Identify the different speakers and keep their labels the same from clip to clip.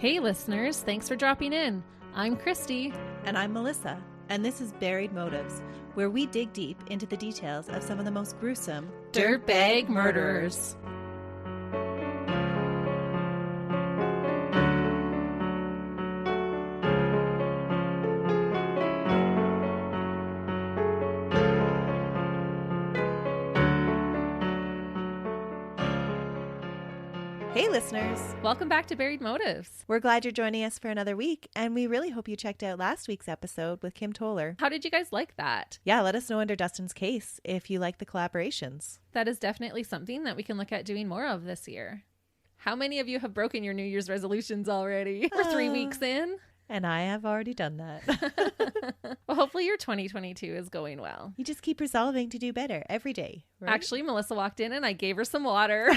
Speaker 1: Hey listeners, thanks for dropping in. I'm Christie.
Speaker 2: And I'm Melissa, and this is Buried Motives, where we dig deep into the details of some of the most gruesome
Speaker 1: dirtbag murderers.
Speaker 2: Hey listeners!
Speaker 1: Welcome back to Buried Motives.
Speaker 2: We're glad you're joining us for another week, and we really hope you checked out last week's episode with Kim Toller.
Speaker 1: How did you guys like that?
Speaker 2: Yeah, let us know under Dustin's case if you like the collaborations.
Speaker 1: That is definitely something that we can look at doing more of this year. How many of you have broken your New Year's resolutions already? We're 3 weeks in.
Speaker 2: And I have already done that.
Speaker 1: Well, hopefully your 2022 is going well.
Speaker 2: You just keep resolving to do better every day, right?
Speaker 1: Actually, Melissa walked in and I gave her some water.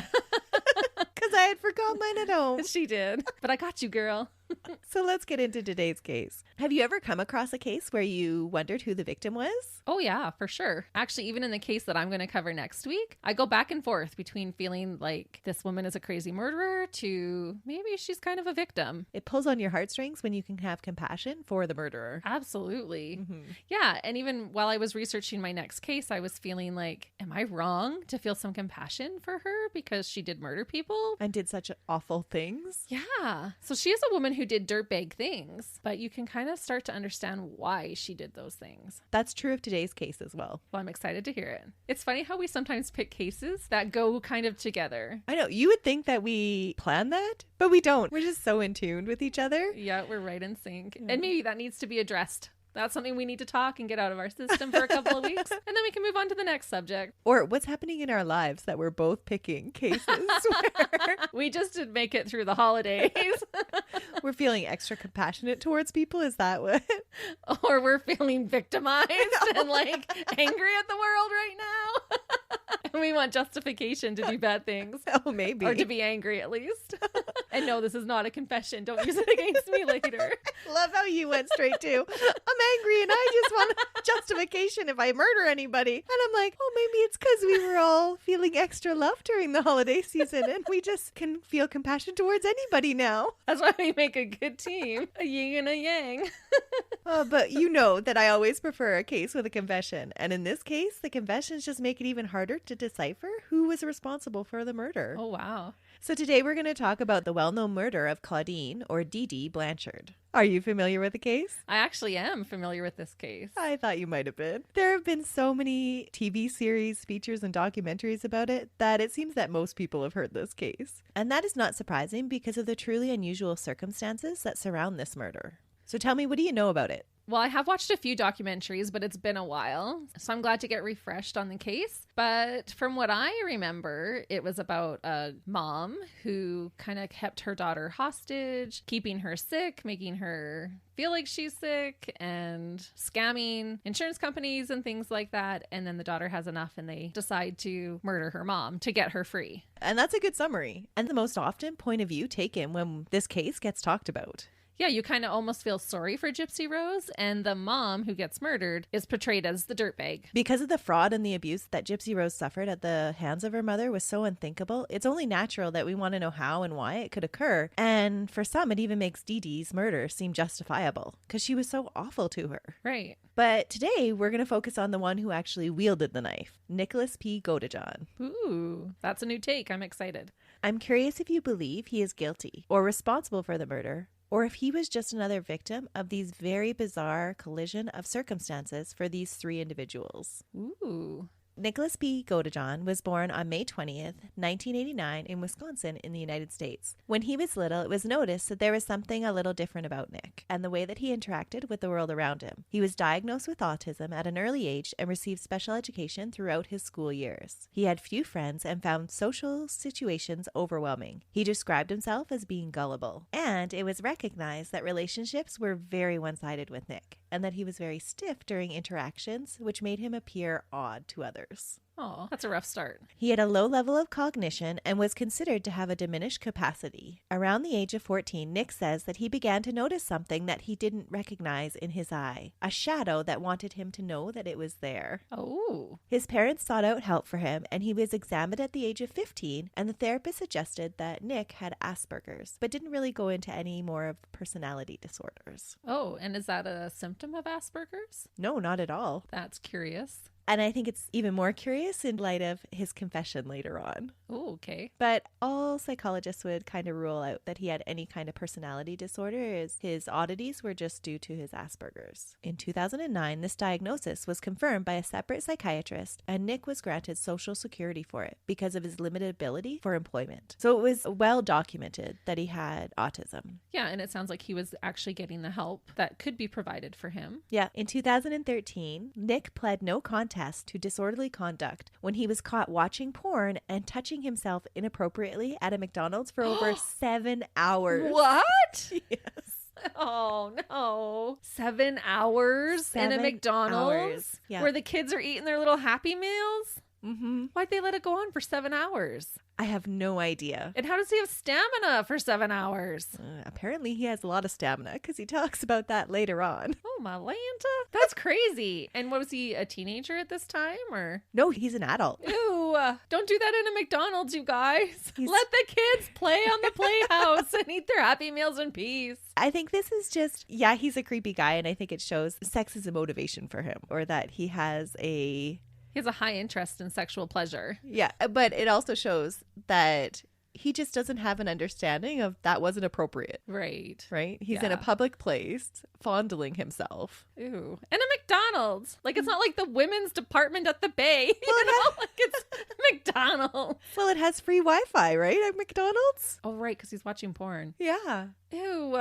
Speaker 2: Because I had forgot mine at home.
Speaker 1: She did. But I got you, girl.
Speaker 2: So let's get into today's case. Have you ever come across a case where you wondered who the victim was?
Speaker 1: Oh yeah, for sure. Actually, even in the case that I'm going to cover next week, I go back and forth between feeling like this woman is a crazy murderer to maybe she's kind of a victim.
Speaker 2: It pulls on your heartstrings when you can have compassion for the murderer.
Speaker 1: Absolutely.
Speaker 2: Mm-hmm.
Speaker 1: Yeah. And even while I was researching my next case, I was feeling like, am I wrong to feel some compassion for her because she did murder people?
Speaker 2: And did such awful things?
Speaker 1: Yeah. So she is a woman who did dirtbag things, but you can kind of start to understand why she did those things.
Speaker 2: That's true of today's case as well.
Speaker 1: Well, I'm excited to hear it. It's funny how we sometimes pick cases that go kind of together.
Speaker 2: I know. You would think that we plan that, but we don't. We're just so in tune with each other.
Speaker 1: Yeah, we're right in sync. And maybe that needs to be addressed. That's something we need to talk and get out of our system for a couple of weeks. And then we can move on to the next subject.
Speaker 2: Or what's happening in our lives that we're both picking cases where
Speaker 1: we just didn't make it through the holidays.
Speaker 2: We're feeling extra compassionate towards people. Is that what?
Speaker 1: Or we're feeling victimized and like angry at the world right now. And we want justification to do bad things.
Speaker 2: Oh, maybe.
Speaker 1: Or to be angry at least. And no, this is not a confession. Don't use it against me later.
Speaker 2: Love how you went straight to, I'm angry and I just want justification if I murder anybody. And I'm like, oh, maybe it's because we were all feeling extra love during the holiday season and we just can feel compassion towards anybody now.
Speaker 1: That's why we make a good team. A yin and a yang.
Speaker 2: But you know that I always prefer a case with a confession. And in this case, the confessions just make it even harder to decipher who was responsible for the murder.
Speaker 1: Oh, wow.
Speaker 2: So today we're going to talk about the well-known murder of Clauddine or Dee Blanchard. Are you familiar with the case?
Speaker 1: I actually am familiar with this case.
Speaker 2: I thought you might have been. There have been so many TV series, features, and documentaries about it that it seems that most people have heard this case. And that is not surprising because of the truly unusual circumstances that surround this murder. So tell me, what do you know about it?
Speaker 1: Well, I have watched a few documentaries, but it's been a while, so I'm glad to get refreshed on the case. But from what I remember, it was about a mom who kind of kept her daughter hostage, keeping her sick, making her feel like she's sick, and scamming insurance companies and things like that. And then the daughter has enough and they decide to murder her mom to get her free.
Speaker 2: And that's a good summary. And the most often point of view taken when this case gets talked about.
Speaker 1: Yeah, you kind of almost feel sorry for Gypsy Rose, and the mom who gets murdered is portrayed as the dirtbag.
Speaker 2: Because of the fraud and the abuse that Gypsy Rose suffered at the hands of her mother was so unthinkable, it's only natural that we want to know how and why it could occur. And for some, it even makes Dee Dee's murder seem justifiable, because she was so awful to her.
Speaker 1: Right.
Speaker 2: But today, we're going to focus on the one who actually wielded the knife, Nicholas P. Godejohn.
Speaker 1: Ooh, that's a new take. I'm excited.
Speaker 2: I'm curious if you believe he is guilty or responsible for the murder, or if he was just another victim of these very bizarre collision of circumstances for these three individuals.
Speaker 1: Ooh.
Speaker 2: Nicholas P. Godejohn was born on May 20th, 1989 in Wisconsin in the United States. When he was little, it was noticed that there was something a little different about Nick and the way that he interacted with the world around him. He was diagnosed with autism at an early age and received special education throughout his school years. He had few friends and found social situations overwhelming. He described himself as being gullible, and it was recognized that relationships were very one-sided with Nick, and that he was very stiff during interactions, which made him appear odd to others.
Speaker 1: Oh, that's a rough start.
Speaker 2: He had a low level of cognition and was considered to have a diminished capacity. Around the age of 14, Nick says that he began to notice something that he didn't recognize in his eye, a shadow that wanted him to know that it was there.
Speaker 1: Oh.
Speaker 2: His parents sought out help for him, and he was examined at the age of 15, and the therapist suggested that Nick had Asperger's, but didn't really go into any more of personality disorders.
Speaker 1: Oh, and is that a symptom of Asperger's?
Speaker 2: No, not at all.
Speaker 1: That's curious.
Speaker 2: And I think it's even more curious in light of his confession later on.
Speaker 1: Oh, okay.
Speaker 2: But all psychologists would kind of rule out that he had any kind of personality disorder, as his oddities were just due to his Asperger's. In 2009, this diagnosis was confirmed by a separate psychiatrist, and Nick was granted Social Security for it because of his limited ability for employment. So it was well documented that he had autism.
Speaker 1: Yeah, and it sounds like he was actually getting the help that could be provided for him.
Speaker 2: Yeah. In 2013, Nick pled no contest to disorderly conduct when he was caught watching porn and touching himself inappropriately at a McDonald's for over 7 hours.
Speaker 1: What?
Speaker 2: Yes.
Speaker 1: Oh, no. 7 hours in a
Speaker 2: 7
Speaker 1: McDonald's
Speaker 2: hours. Yeah.
Speaker 1: where the kids are eating their little Happy Meals?
Speaker 2: Mm-hmm.
Speaker 1: Why'd they let it go on for 7 hours?
Speaker 2: I have no idea.
Speaker 1: And how does he have stamina for 7 hours?
Speaker 2: Apparently he has a lot of stamina because he talks about that later on.
Speaker 1: Oh, my Lanta. That's crazy. And what was he, a teenager at this time or?
Speaker 2: No, he's an adult.
Speaker 1: Ew, don't do that in a McDonald's, you guys. Let the kids play on the playhouse and eat their Happy Meals in peace.
Speaker 2: I think this is just, yeah, he's a creepy guy, and I think it shows sex is a motivation for him, or that he has a...
Speaker 1: He has a high interest in sexual pleasure.
Speaker 2: Yeah, but it also shows that he just doesn't have an understanding of that wasn't appropriate.
Speaker 1: Right.
Speaker 2: Right? He's in a public place fondling himself.
Speaker 1: Ew. And a McDonald's. Like, it's not like the women's department at the Bay. Like it's McDonald's.
Speaker 2: Well, it has free Wi-Fi, right? At McDonald's?
Speaker 1: Oh, right, because he's watching porn.
Speaker 2: Yeah.
Speaker 1: Ew.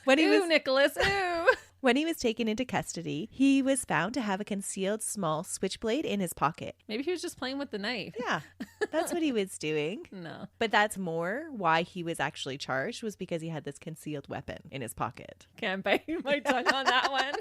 Speaker 2: When he
Speaker 1: ew,
Speaker 2: was...
Speaker 1: Nicholas. Ew.
Speaker 2: When he was taken into custody, he was found to have a concealed small switchblade in his pocket.
Speaker 1: Maybe he was just playing with the knife.
Speaker 2: Yeah, that's what he was doing.
Speaker 1: No.
Speaker 2: But that's more why he was actually charged, was because he had this concealed weapon in his pocket.
Speaker 1: Can't bite my tongue on that one.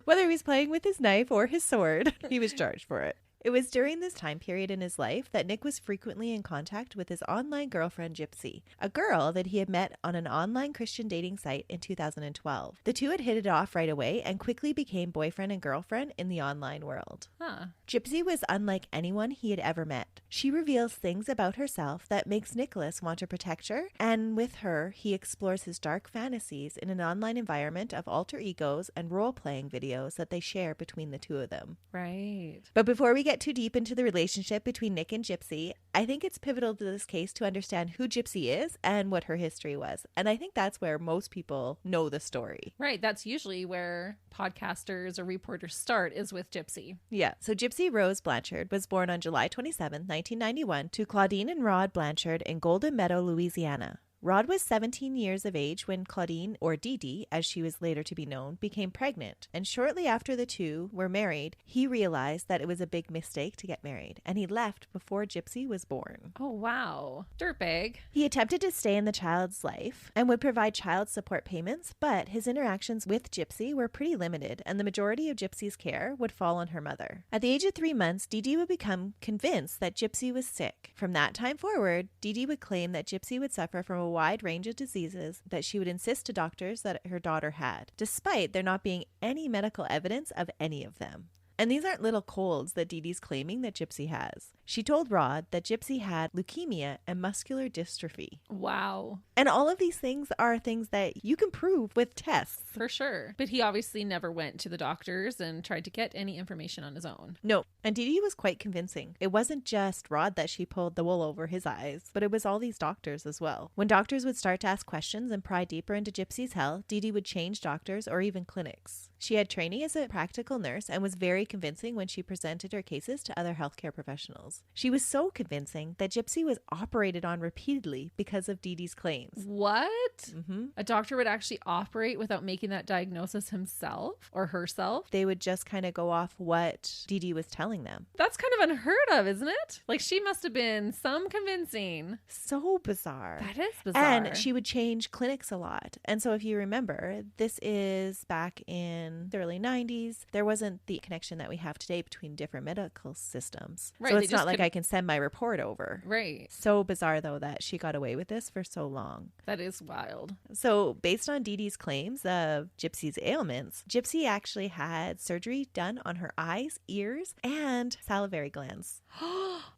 Speaker 2: Whether he was playing with his knife or his sword, he was charged for it. It was during this time period in his life that Nick was frequently in contact with his online girlfriend, Gypsy, a girl that he had met on an online Christian dating site in 2012. The two had hit it off right away and quickly became boyfriend and girlfriend in the online world.
Speaker 1: Huh.
Speaker 2: Gypsy was unlike anyone he had ever met. She reveals things about herself that makes Nicholas want to protect her, and with her, he explores his dark fantasies in an online environment of alter egos and role-playing videos that they share between the two of them.
Speaker 1: Right.
Speaker 2: But before we get too deep into the relationship between Nick and Gypsy, I think it's pivotal to this case to understand who Gypsy is and what her history was. And I think that's where most people know the story.
Speaker 1: Right. That's usually where podcasters or reporters start, is with Gypsy.
Speaker 2: Yeah. So Gypsy Rose Blanchard was born on July 27, 1991 to Clauddine and Rod Blanchard in Golden Meadow, Louisiana. Rod was 17 years of age when Clauddine, or Dee Dee, as she was later to be known, became pregnant. And shortly after the two were married, he realized that it was a big mistake to get married, and he left before Gypsy was born.
Speaker 1: Oh, wow. Dirtbag.
Speaker 2: He attempted to stay in the child's life and would provide child support payments, but his interactions with Gypsy were pretty limited, and the majority of Gypsy's care would fall on her mother. At the age of 3 months, Dee Dee would become convinced that Gypsy was sick. From that time forward, Dee Dee would claim that Gypsy would suffer from a wide range of diseases that she would insist to doctors that her daughter had, despite there not being any medical evidence of any of them. And these aren't little colds that Dee Dee's claiming that Gypsy has. She told Rod that Gypsy had leukemia and muscular dystrophy.
Speaker 1: Wow.
Speaker 2: And all of these things are things that you can prove with tests.
Speaker 1: For sure. But he obviously never went to the doctors and tried to get any information on his own.
Speaker 2: No. And Dee Dee was quite convincing. It wasn't just Rod that she pulled the wool over his eyes, but it was all these doctors as well. When doctors would start to ask questions and pry deeper into Gypsy's health, Dee Dee would change doctors or even clinics. She had training as a practical nurse and was very convincing when she presented her cases to other healthcare professionals. She was so convincing that Gypsy was operated on repeatedly because of Dee Dee's claims.
Speaker 1: What?
Speaker 2: Mm-hmm.
Speaker 1: A doctor would actually operate without making that diagnosis himself or herself?
Speaker 2: They would just kind of go off what Dee Dee was telling them.
Speaker 1: That's kind of unheard of, isn't it? Like, she must have been some convincing.
Speaker 2: So bizarre.
Speaker 1: That is bizarre.
Speaker 2: And she would change clinics a lot. And so if you remember, this is back in the early 90s. There wasn't the connection communication that we have today between different medical systems.
Speaker 1: Right,
Speaker 2: So
Speaker 1: they
Speaker 2: it's
Speaker 1: just
Speaker 2: not like
Speaker 1: couldn't-
Speaker 2: I can send my report over.
Speaker 1: Right.
Speaker 2: So bizarre, though, that she got away with this for so long.
Speaker 1: That is wild.
Speaker 2: So based on Dee Dee's claims of Gypsy's ailments, Gypsy actually had surgery done on her eyes, ears, and salivary glands.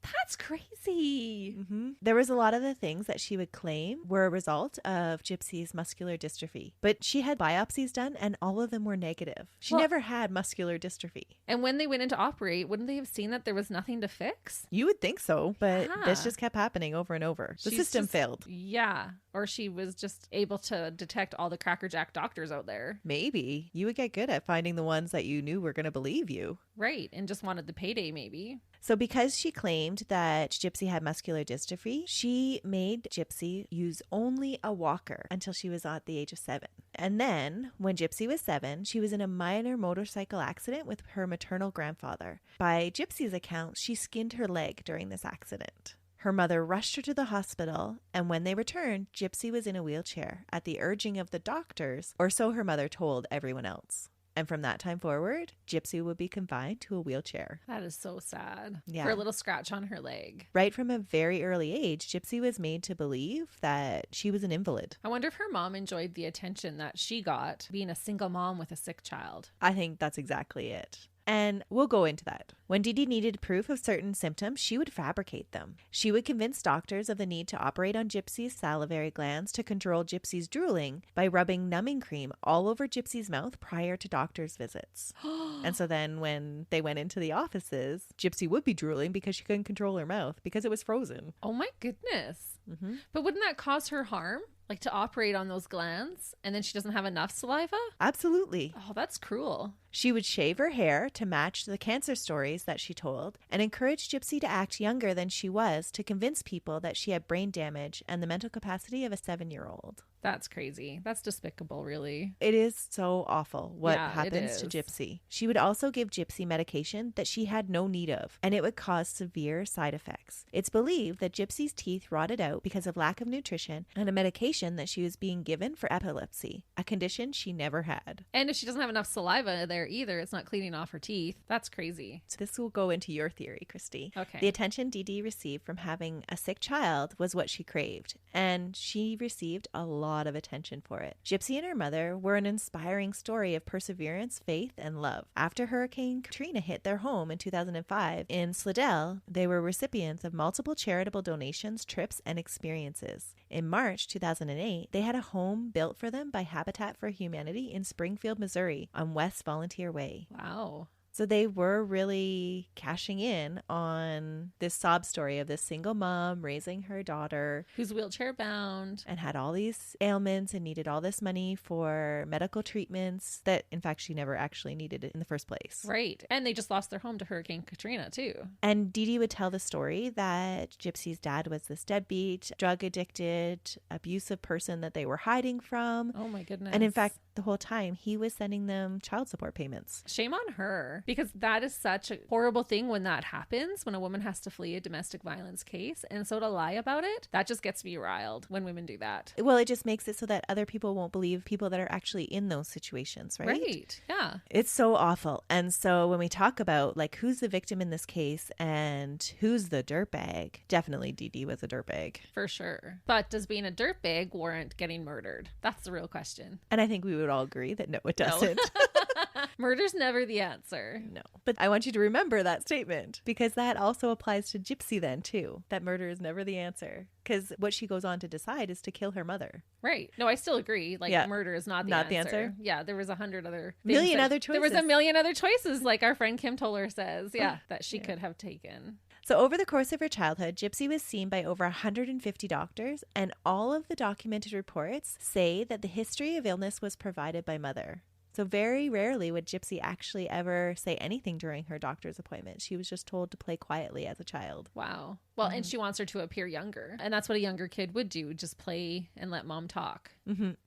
Speaker 1: That's crazy.
Speaker 2: There was a lot of the things that she would claim were a result of Gypsy's muscular dystrophy, but she had biopsies done and all of them were negative. She
Speaker 1: Well-
Speaker 2: never had muscular dystrophy.
Speaker 1: And when they went in to operate, wouldn't they have seen that there was nothing to fix?
Speaker 2: You would think so, but this
Speaker 1: Yeah.
Speaker 2: just kept happening over and over. The
Speaker 1: She's
Speaker 2: system
Speaker 1: just-
Speaker 2: failed.
Speaker 1: Yeah. Or she was just able to detect all the crackerjack doctors out there.
Speaker 2: Maybe you would get good at finding the ones that you knew were going to believe you.
Speaker 1: Right. And just wanted the payday, maybe.
Speaker 2: So because she claimed that Gypsy had muscular dystrophy, she made Gypsy use only a walker until she was at the age of 7. And then when Gypsy was 7, she was in a minor motorcycle accident with her maternal grandfather. By Gypsy's account, she skinned her leg during this accident. Her mother rushed her to the hospital, and when they returned, Gypsy was in a wheelchair at the urging of the doctors, or so her mother told everyone else. And from that time forward, Gypsy would be confined to a wheelchair.
Speaker 1: That is so sad.
Speaker 2: Yeah.
Speaker 1: For a little scratch on her leg.
Speaker 2: Right from a very early age, Gypsy was made to believe that she was an invalid.
Speaker 1: I wonder if her mom enjoyed the attention that she got being a single mom with a sick child.
Speaker 2: I think that's exactly it. And we'll go into that. When Dee Dee needed proof of certain symptoms, she would fabricate them. She would convince doctors of the need to operate on Gypsy's salivary glands to control Gypsy's drooling by rubbing numbing cream all over Gypsy's mouth prior to doctors' visits. And so then when they went into the offices, Gypsy would be drooling because she couldn't control her mouth because it was frozen.
Speaker 1: Oh my goodness. But wouldn't that cause her harm? Like to operate on those glands and then she doesn't have enough saliva?
Speaker 2: Absolutely.
Speaker 1: Oh, that's cruel.
Speaker 2: She would shave her hair to match the cancer stories that she told and encourage Gypsy to act younger than she was to convince people that she had brain damage and the mental capacity of a 7-year-old.
Speaker 1: That's crazy. That's despicable, really.
Speaker 2: It is so awful what
Speaker 1: Yeah, it
Speaker 2: happens to
Speaker 1: is.
Speaker 2: Gypsy. She would also give Gypsy medication that she had no need of, and it would cause severe side effects. It's believed that Gypsy's teeth rotted out because of lack of nutrition and a medication that she was being given for epilepsy, a condition she never had.
Speaker 1: And if she doesn't have enough saliva there either, it's not cleaning off her teeth. That's crazy.
Speaker 2: So this will go into your theory, Christy.
Speaker 1: Okay.
Speaker 2: The attention Dee Dee received from having a sick child was what she craved, and she received a lot of attention for it. Gypsy and her mother were an inspiring story of perseverance, faith, and love. After Hurricane Katrina hit their home in 2005 in Slidell, they were recipients of multiple charitable donations, trips, and experiences. In March 2008, they had a home built for them by Habitat for Humanity in Springfield, Missouri on West Volunteer Way.
Speaker 1: Wow.
Speaker 2: So they were really cashing in on this sob story of this single mom raising her daughter
Speaker 1: Who's wheelchair bound.
Speaker 2: and had all these ailments and needed all this money for medical treatments that, in fact, she never actually needed it in the first place.
Speaker 1: Right. And they just lost their home to Hurricane Katrina, too.
Speaker 2: And Dee Dee would tell the story that Gypsy's dad was this deadbeat, drug addicted, abusive person that they were hiding from.
Speaker 1: Oh, my goodness.
Speaker 2: And in fact, the whole time he was sending them child support payments.
Speaker 1: Shame on her, because that is such a horrible thing when that happens, when a woman has to flee a domestic violence case. And so to lie about it, that just gets me riled when women do that.
Speaker 2: Well, it just makes it so that other people won't believe people that are actually in those situations, right?
Speaker 1: Right. Yeah.
Speaker 2: It's so awful. And so when we talk about like who's the victim in this case and who's the dirtbag, definitely Dee Dee was a dirtbag.
Speaker 1: For sure. But does being a dirtbag warrant getting murdered? That's the real question.
Speaker 2: And I think we would all agree that no, it doesn't.
Speaker 1: Murder's never the answer.
Speaker 2: No. But I want you to remember that statement because that also applies to Gypsy then too, that murder is never the answer. Because what she goes on to decide is to kill her mother.
Speaker 1: Right. No, I still agree. Like,
Speaker 2: Yeah.
Speaker 1: murder is not the
Speaker 2: Not
Speaker 1: answer.
Speaker 2: the answer?
Speaker 1: Yeah, there was 100 other things
Speaker 2: Million other
Speaker 1: There was a
Speaker 2: choices.
Speaker 1: million other choices, like our friend Kim Toller says. Yeah, that she could have taken.
Speaker 2: So over the course of her childhood, Gypsy was seen by over 150 doctors, and all of the documented reports say that the history of illness was provided by mother. So very rarely would Gypsy actually ever say anything during her doctor's appointment. She was just told to play quietly as a child.
Speaker 1: Wow. Well, and she wants her to appear younger. And that's what a younger kid would do, just play and let mom talk.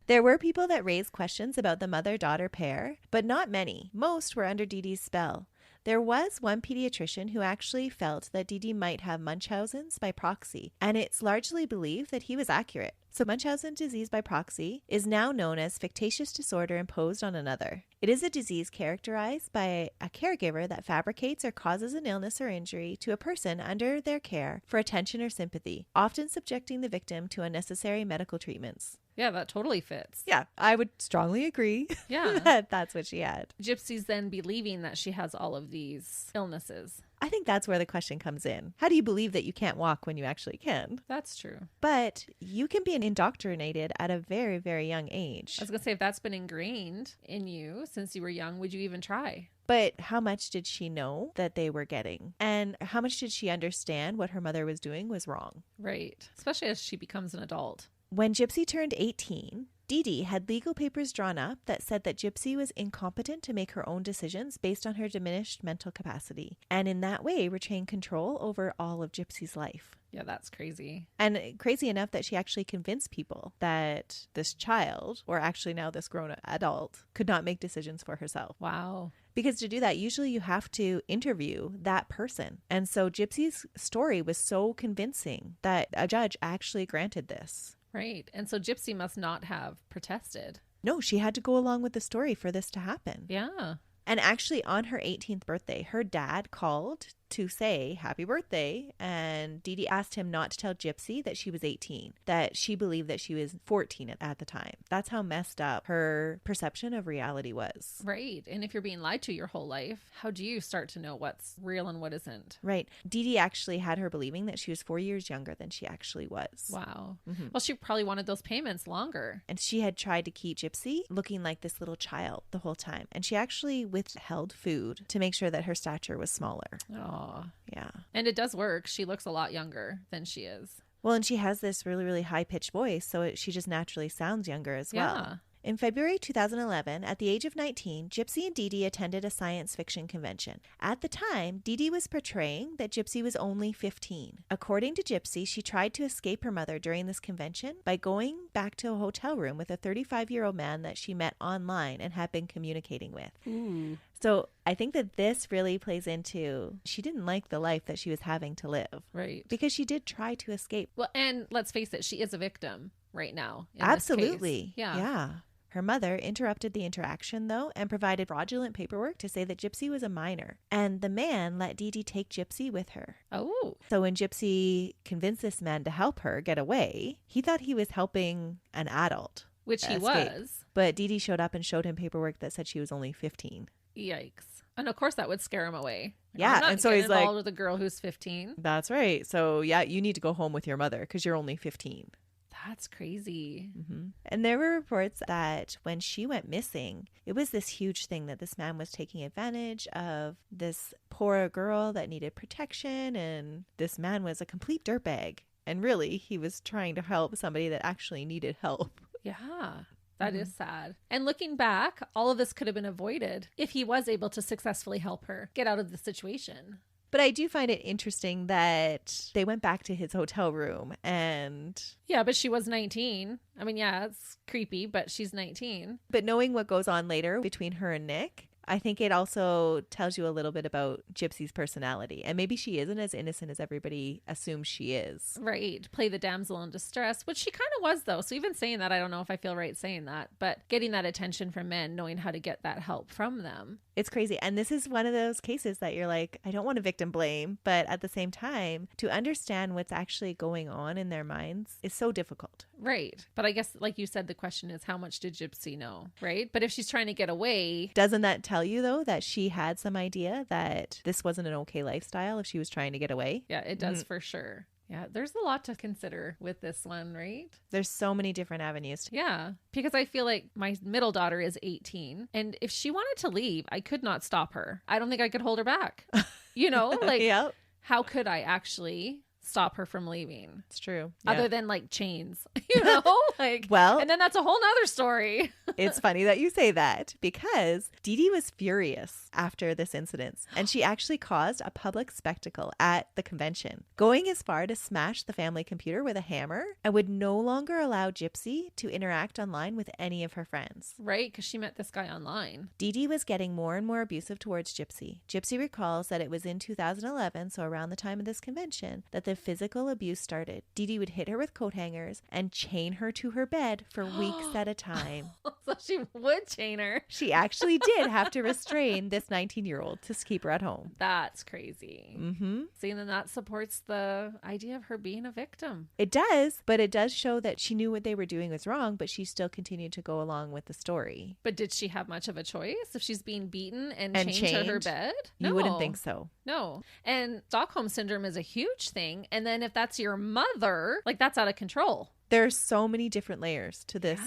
Speaker 2: There were people that raised questions about the mother-daughter pair, but not many. Most were under Dee Dee's spell. There was one pediatrician who actually felt that Dee Dee might have Munchausen's by proxy, and it's largely believed that he was accurate. So Munchausen disease by proxy is now known as fictitious disorder imposed on another. It is a disease characterized by a caregiver that fabricates or causes an illness or injury to a person under their care for attention or sympathy, often subjecting the victim to unnecessary medical treatments.
Speaker 1: Yeah, that totally fits.
Speaker 2: Yeah, I would strongly agree.
Speaker 1: Yeah.
Speaker 2: that that's what she had.
Speaker 1: Gypsy's then believing that she has all of these illnesses.
Speaker 2: I think that's where the question comes in. How do you believe that you can't walk when you actually can?
Speaker 1: That's true.
Speaker 2: But you can be indoctrinated at a very, very young age.
Speaker 1: I was going to say, if that's been ingrained in you since you were young, would you even try?
Speaker 2: But how much did she know that they were getting? And how much did she understand what her mother was doing was wrong?
Speaker 1: Right. Especially as she becomes an adult.
Speaker 2: When Gypsy turned 18, Dee Dee had legal papers drawn up that said that Gypsy was incompetent to make her own decisions based on her diminished mental capacity, and in that way retain control over all of Gypsy's life.
Speaker 1: Yeah, that's crazy.
Speaker 2: And crazy enough that she actually convinced people that this child, or actually now this grown adult, could not make decisions for herself.
Speaker 1: Wow.
Speaker 2: Because to do that, usually you have to interview that person. And so Gypsy's story was so convincing that a judge actually granted this.
Speaker 1: Right. And so Gypsy must not have protested.
Speaker 2: No, she had to go along with the story for this to happen.
Speaker 1: Yeah.
Speaker 2: And actually on her 18th birthday, her dad called to say happy birthday, and Dee Dee asked him not to tell Gypsy that she was 18, that she believed that she was 14 at the time. That's how messed up her perception of reality was.
Speaker 1: Right. And if you're being lied to your whole life, how do you start to know what's real and what isn't?
Speaker 2: Right. Dee Dee actually had her believing that she was 4 years younger than she actually was.
Speaker 1: Wow.
Speaker 2: Mm-hmm.
Speaker 1: Well, she probably wanted those payments longer.
Speaker 2: And she had tried to keep Gypsy looking like this little child the whole time. And she actually withheld food to make sure that her stature was smaller.
Speaker 1: Oh.
Speaker 2: Yeah.
Speaker 1: And it does work. She looks a lot younger than she is.
Speaker 2: Well, and she has this really, really high-pitched voice, so she just naturally sounds younger as well.
Speaker 1: Yeah.
Speaker 2: In February 2011, at the age of 19, Gypsy and Dee Dee attended a science fiction convention. At the time, Dee Dee was portraying that Gypsy was only 15. According to Gypsy, she tried to escape her mother during this convention by going back to a hotel room with a 35-year-old man that she met online and had been communicating with.
Speaker 1: Ooh.
Speaker 2: So I think that this really plays into she didn't like the life that she was having to live.
Speaker 1: Right.
Speaker 2: Because she did try to escape.
Speaker 1: Well, and let's face it, she is a victim right now.
Speaker 2: Absolutely.
Speaker 1: Yeah.
Speaker 2: Yeah. Her mother interrupted the interaction, though, and provided fraudulent paperwork to say that Gypsy was a minor. And the man let Dee Dee take Gypsy with her.
Speaker 1: Oh.
Speaker 2: So when Gypsy convinced this man to help her get away, he thought he was helping an adult.
Speaker 1: Which he
Speaker 2: escape.
Speaker 1: was.
Speaker 2: But Dee Dee showed up and showed him paperwork that said she was only 15.
Speaker 1: Yikes. And of course that would scare him away. Like,
Speaker 2: Yeah,
Speaker 1: I'm not
Speaker 2: and so
Speaker 1: getting
Speaker 2: he's like,
Speaker 1: involved with a girl who's 15.
Speaker 2: That's right. So yeah, you need to go home with your mother because you're only 15.
Speaker 1: That's crazy.
Speaker 2: Mm-hmm. And there were reports that when she went missing, it was this huge thing that this man was taking advantage of this poor girl that needed protection. And this man was a complete dirtbag. And really, he was trying to help somebody that actually needed help.
Speaker 1: Yeah. That is sad. And looking back, all of this could have been avoided if he was able to successfully help her get out of the situation.
Speaker 2: But I do find it interesting that they went back to his hotel room and...
Speaker 1: Yeah, but she was 19. I mean, yeah, it's creepy, but she's 19.
Speaker 2: But knowing what goes on later between her and Nick, I think it also tells you a little bit about Gypsy's personality. And maybe she isn't as innocent as everybody assumes she is.
Speaker 1: Right. Play the damsel in distress, which she kind of was, though. So even saying that, I don't know if I feel right saying that. But getting that attention from men, knowing how to get that help from them.
Speaker 2: It's crazy. And this is one of those cases that you're like, I don't want to victim blame. But at the same time, to understand what's actually going on in their minds is so difficult.
Speaker 1: Right. But I guess, like you said, the question is, how much did Gypsy know? Right. But if she's trying to get away.
Speaker 2: Doesn't that tell you, though, that she had some idea that this wasn't an okay lifestyle if she was trying to get away?
Speaker 1: Yeah, it does for sure. Yeah, there's a lot to consider with this one, right?
Speaker 2: There's so many different avenues.
Speaker 1: Yeah, because I feel like my middle daughter is 18. And if she wanted to leave, I could not stop her. I don't think I could hold her back. You know, like,
Speaker 2: Yep.
Speaker 1: How could I actually stop her from leaving?
Speaker 2: It's true.
Speaker 1: Other than like chains, you know, like,
Speaker 2: well,
Speaker 1: and then that's a whole nother story.
Speaker 2: It's funny that you say that because Dee Dee was furious after this incident, and she actually caused a public spectacle at the convention, going as far to smash the family computer with a hammer and would no longer allow Gypsy to interact online with any of her friends.
Speaker 1: Right, because she met this guy online.
Speaker 2: Dee Dee was getting more and more abusive towards Gypsy. Gypsy recalls that it was in 2011, so around the time of this convention, that the physical abuse started. Dee Dee would hit her with coat hangers and chain her to her bed for weeks at a time.
Speaker 1: So she would chain her.
Speaker 2: She actually did have to restrain this 19-year-old to keep her at home.
Speaker 1: That's crazy.
Speaker 2: Mm-hmm.
Speaker 1: See, and then that supports the idea of her being a victim.
Speaker 2: It does, but it does show that she knew what they were doing was wrong, but she still continued to go along with the story.
Speaker 1: But did she have much of a choice if she's being beaten and chained to her bed?
Speaker 2: You wouldn't think so.
Speaker 1: No. And Stockholm Syndrome is a huge thing. And then if that's your mother, like that's out of control.
Speaker 2: There's so many different layers to this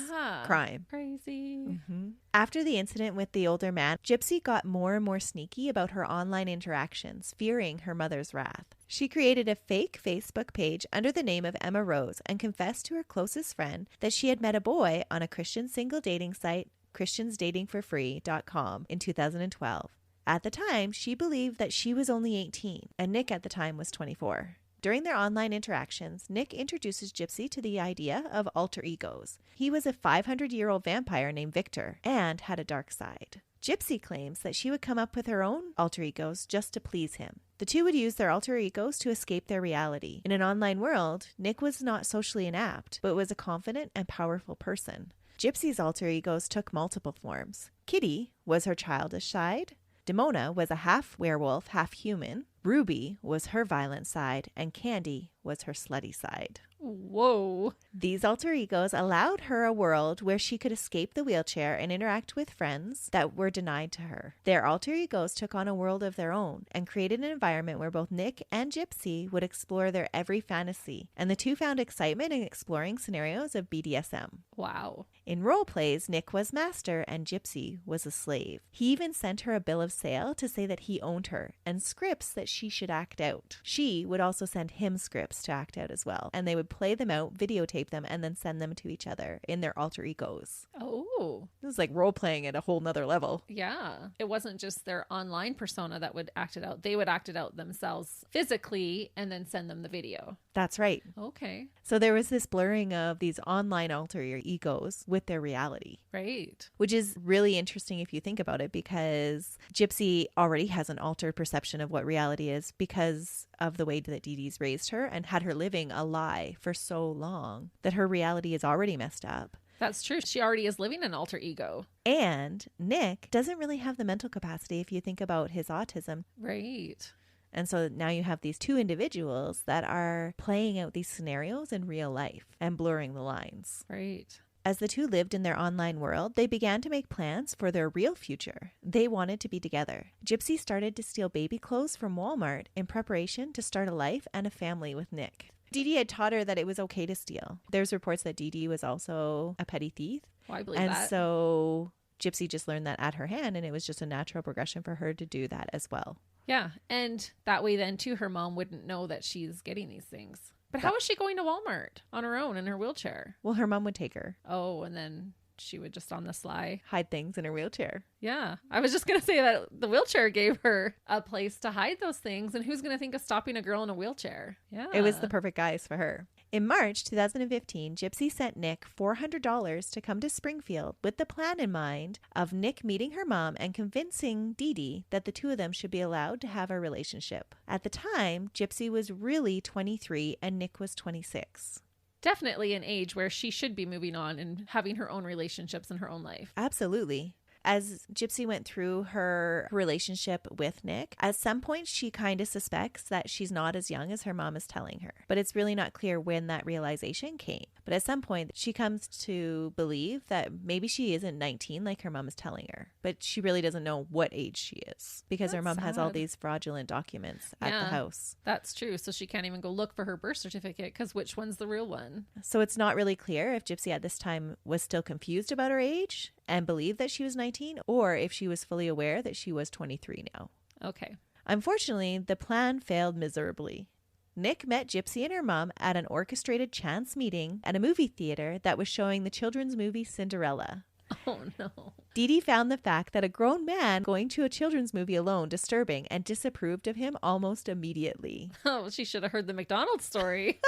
Speaker 2: crime.
Speaker 1: Crazy.
Speaker 2: Mm-hmm. After the incident with the older man, Gypsy got more and more sneaky about her online interactions, fearing her mother's wrath. She created a fake Facebook page under the name of Emma Rose and confessed to her closest friend that she had met a boy on a Christian single dating site, christiansdatingforfree.com, in 2012. At the time, she believed that she was only 18, and Nick at the time was 24. During their online interactions, Nick introduces Gypsy to the idea of alter egos. He was a 500-year-old vampire named Victor and had a dark side. Gypsy claims that she would come up with her own alter egos just to please him. The two would use their alter egos to escape their reality. In an online world, Nick was not socially inept, but was a confident and powerful person. Gypsy's alter egos took multiple forms. Kitty was her childish side. Demona was a half werewolf, half human. Ruby was her violent side, and Candy was her slutty side.
Speaker 1: Whoa.
Speaker 2: These alter egos allowed her a world where she could escape the wheelchair and interact with friends that were denied to her. Their alter egos took on a world of their own and created an environment where both Nick and Gypsy would explore their every fantasy, and the two found excitement in exploring scenarios of BDSM.
Speaker 1: Wow.
Speaker 2: In role plays, Nick was master and Gypsy was a slave. He even sent her a bill of sale to say that he owned her and scripts that she should act out. She would also send him scripts to act out as well, and they would play them out, videotape them, and then send them to each other in their alter egos.
Speaker 1: Oh.
Speaker 2: It was like role playing at a whole nother level.
Speaker 1: Yeah. It wasn't just their online persona that would act it out. They would act it out themselves physically and then send them the video.
Speaker 2: That's right.
Speaker 1: Okay.
Speaker 2: So there was this blurring of these online alter egos with their reality.
Speaker 1: Right.
Speaker 2: Which is really interesting if you think about it, because Gypsy already has an altered perception of what reality is because of the way that Dee Dee's raised her and had her living a lie for so long that her reality is already messed up.
Speaker 1: That's true. She already is living an alter ego.
Speaker 2: And Nick doesn't really have the mental capacity if you think about his autism.
Speaker 1: Right.
Speaker 2: And so now you have these two individuals that are playing out these scenarios in real life and blurring the lines.
Speaker 1: Right.
Speaker 2: As the two lived in their online world, they began to make plans for their real future. They wanted to be together. Gypsy started to steal baby clothes from Walmart in preparation to start a life and a family with Nick. Dee Dee had taught her that it was okay to steal. There's reports that Dee Dee was also a petty thief.
Speaker 1: Well, I believe
Speaker 2: and
Speaker 1: that.
Speaker 2: And so Gypsy just learned that at her hand, and it was just a natural progression for her to do that as well.
Speaker 1: Yeah. And that way then too, her mom wouldn't know that she's getting these things. But how is she going to Walmart on her own in her wheelchair?
Speaker 2: Well, her mom would take her.
Speaker 1: Oh, and then she would just on the sly
Speaker 2: hide things in her wheelchair.
Speaker 1: Yeah. I was just going to say that the wheelchair gave her a place to hide those things. And who's going to think of stopping a girl in a wheelchair? Yeah.
Speaker 2: It was the perfect guise for her. In March 2015, Gypsy sent Nick $400 to come to Springfield with the plan in mind of Nick meeting her mom and convincing Dee Dee that the two of them should be allowed to have a relationship. At the time, Gypsy was really 23 and Nick was 26.
Speaker 1: Definitely an age where she should be moving on and having her own relationships in her own life.
Speaker 2: Absolutely. As Gypsy went through her relationship with Nick, at some point she kind of suspects that she's not as young as her mom is telling her. But it's really not clear when that realization came. But at some point she comes to believe that maybe she isn't 19 like her mom is telling her. But she really doesn't know what age she is because her mom has all these fraudulent documents at the house.
Speaker 1: That's true. So she can't even go look for her birth certificate because which one's the real one?
Speaker 2: So it's not really clear if Gypsy at this time was still confused about her age and believed that she was 19, or if she was fully aware that she was 23 now.
Speaker 1: Okay.
Speaker 2: Unfortunately, the plan failed miserably. Nick met Gypsy and her mom at an orchestrated chance meeting at a movie theater that was showing the children's movie Cinderella.
Speaker 1: Oh, no.
Speaker 2: Dee Dee found the fact that a grown man going to a children's movie alone disturbing and disapproved of him almost immediately.
Speaker 1: Oh, she should have heard the McDonald's story.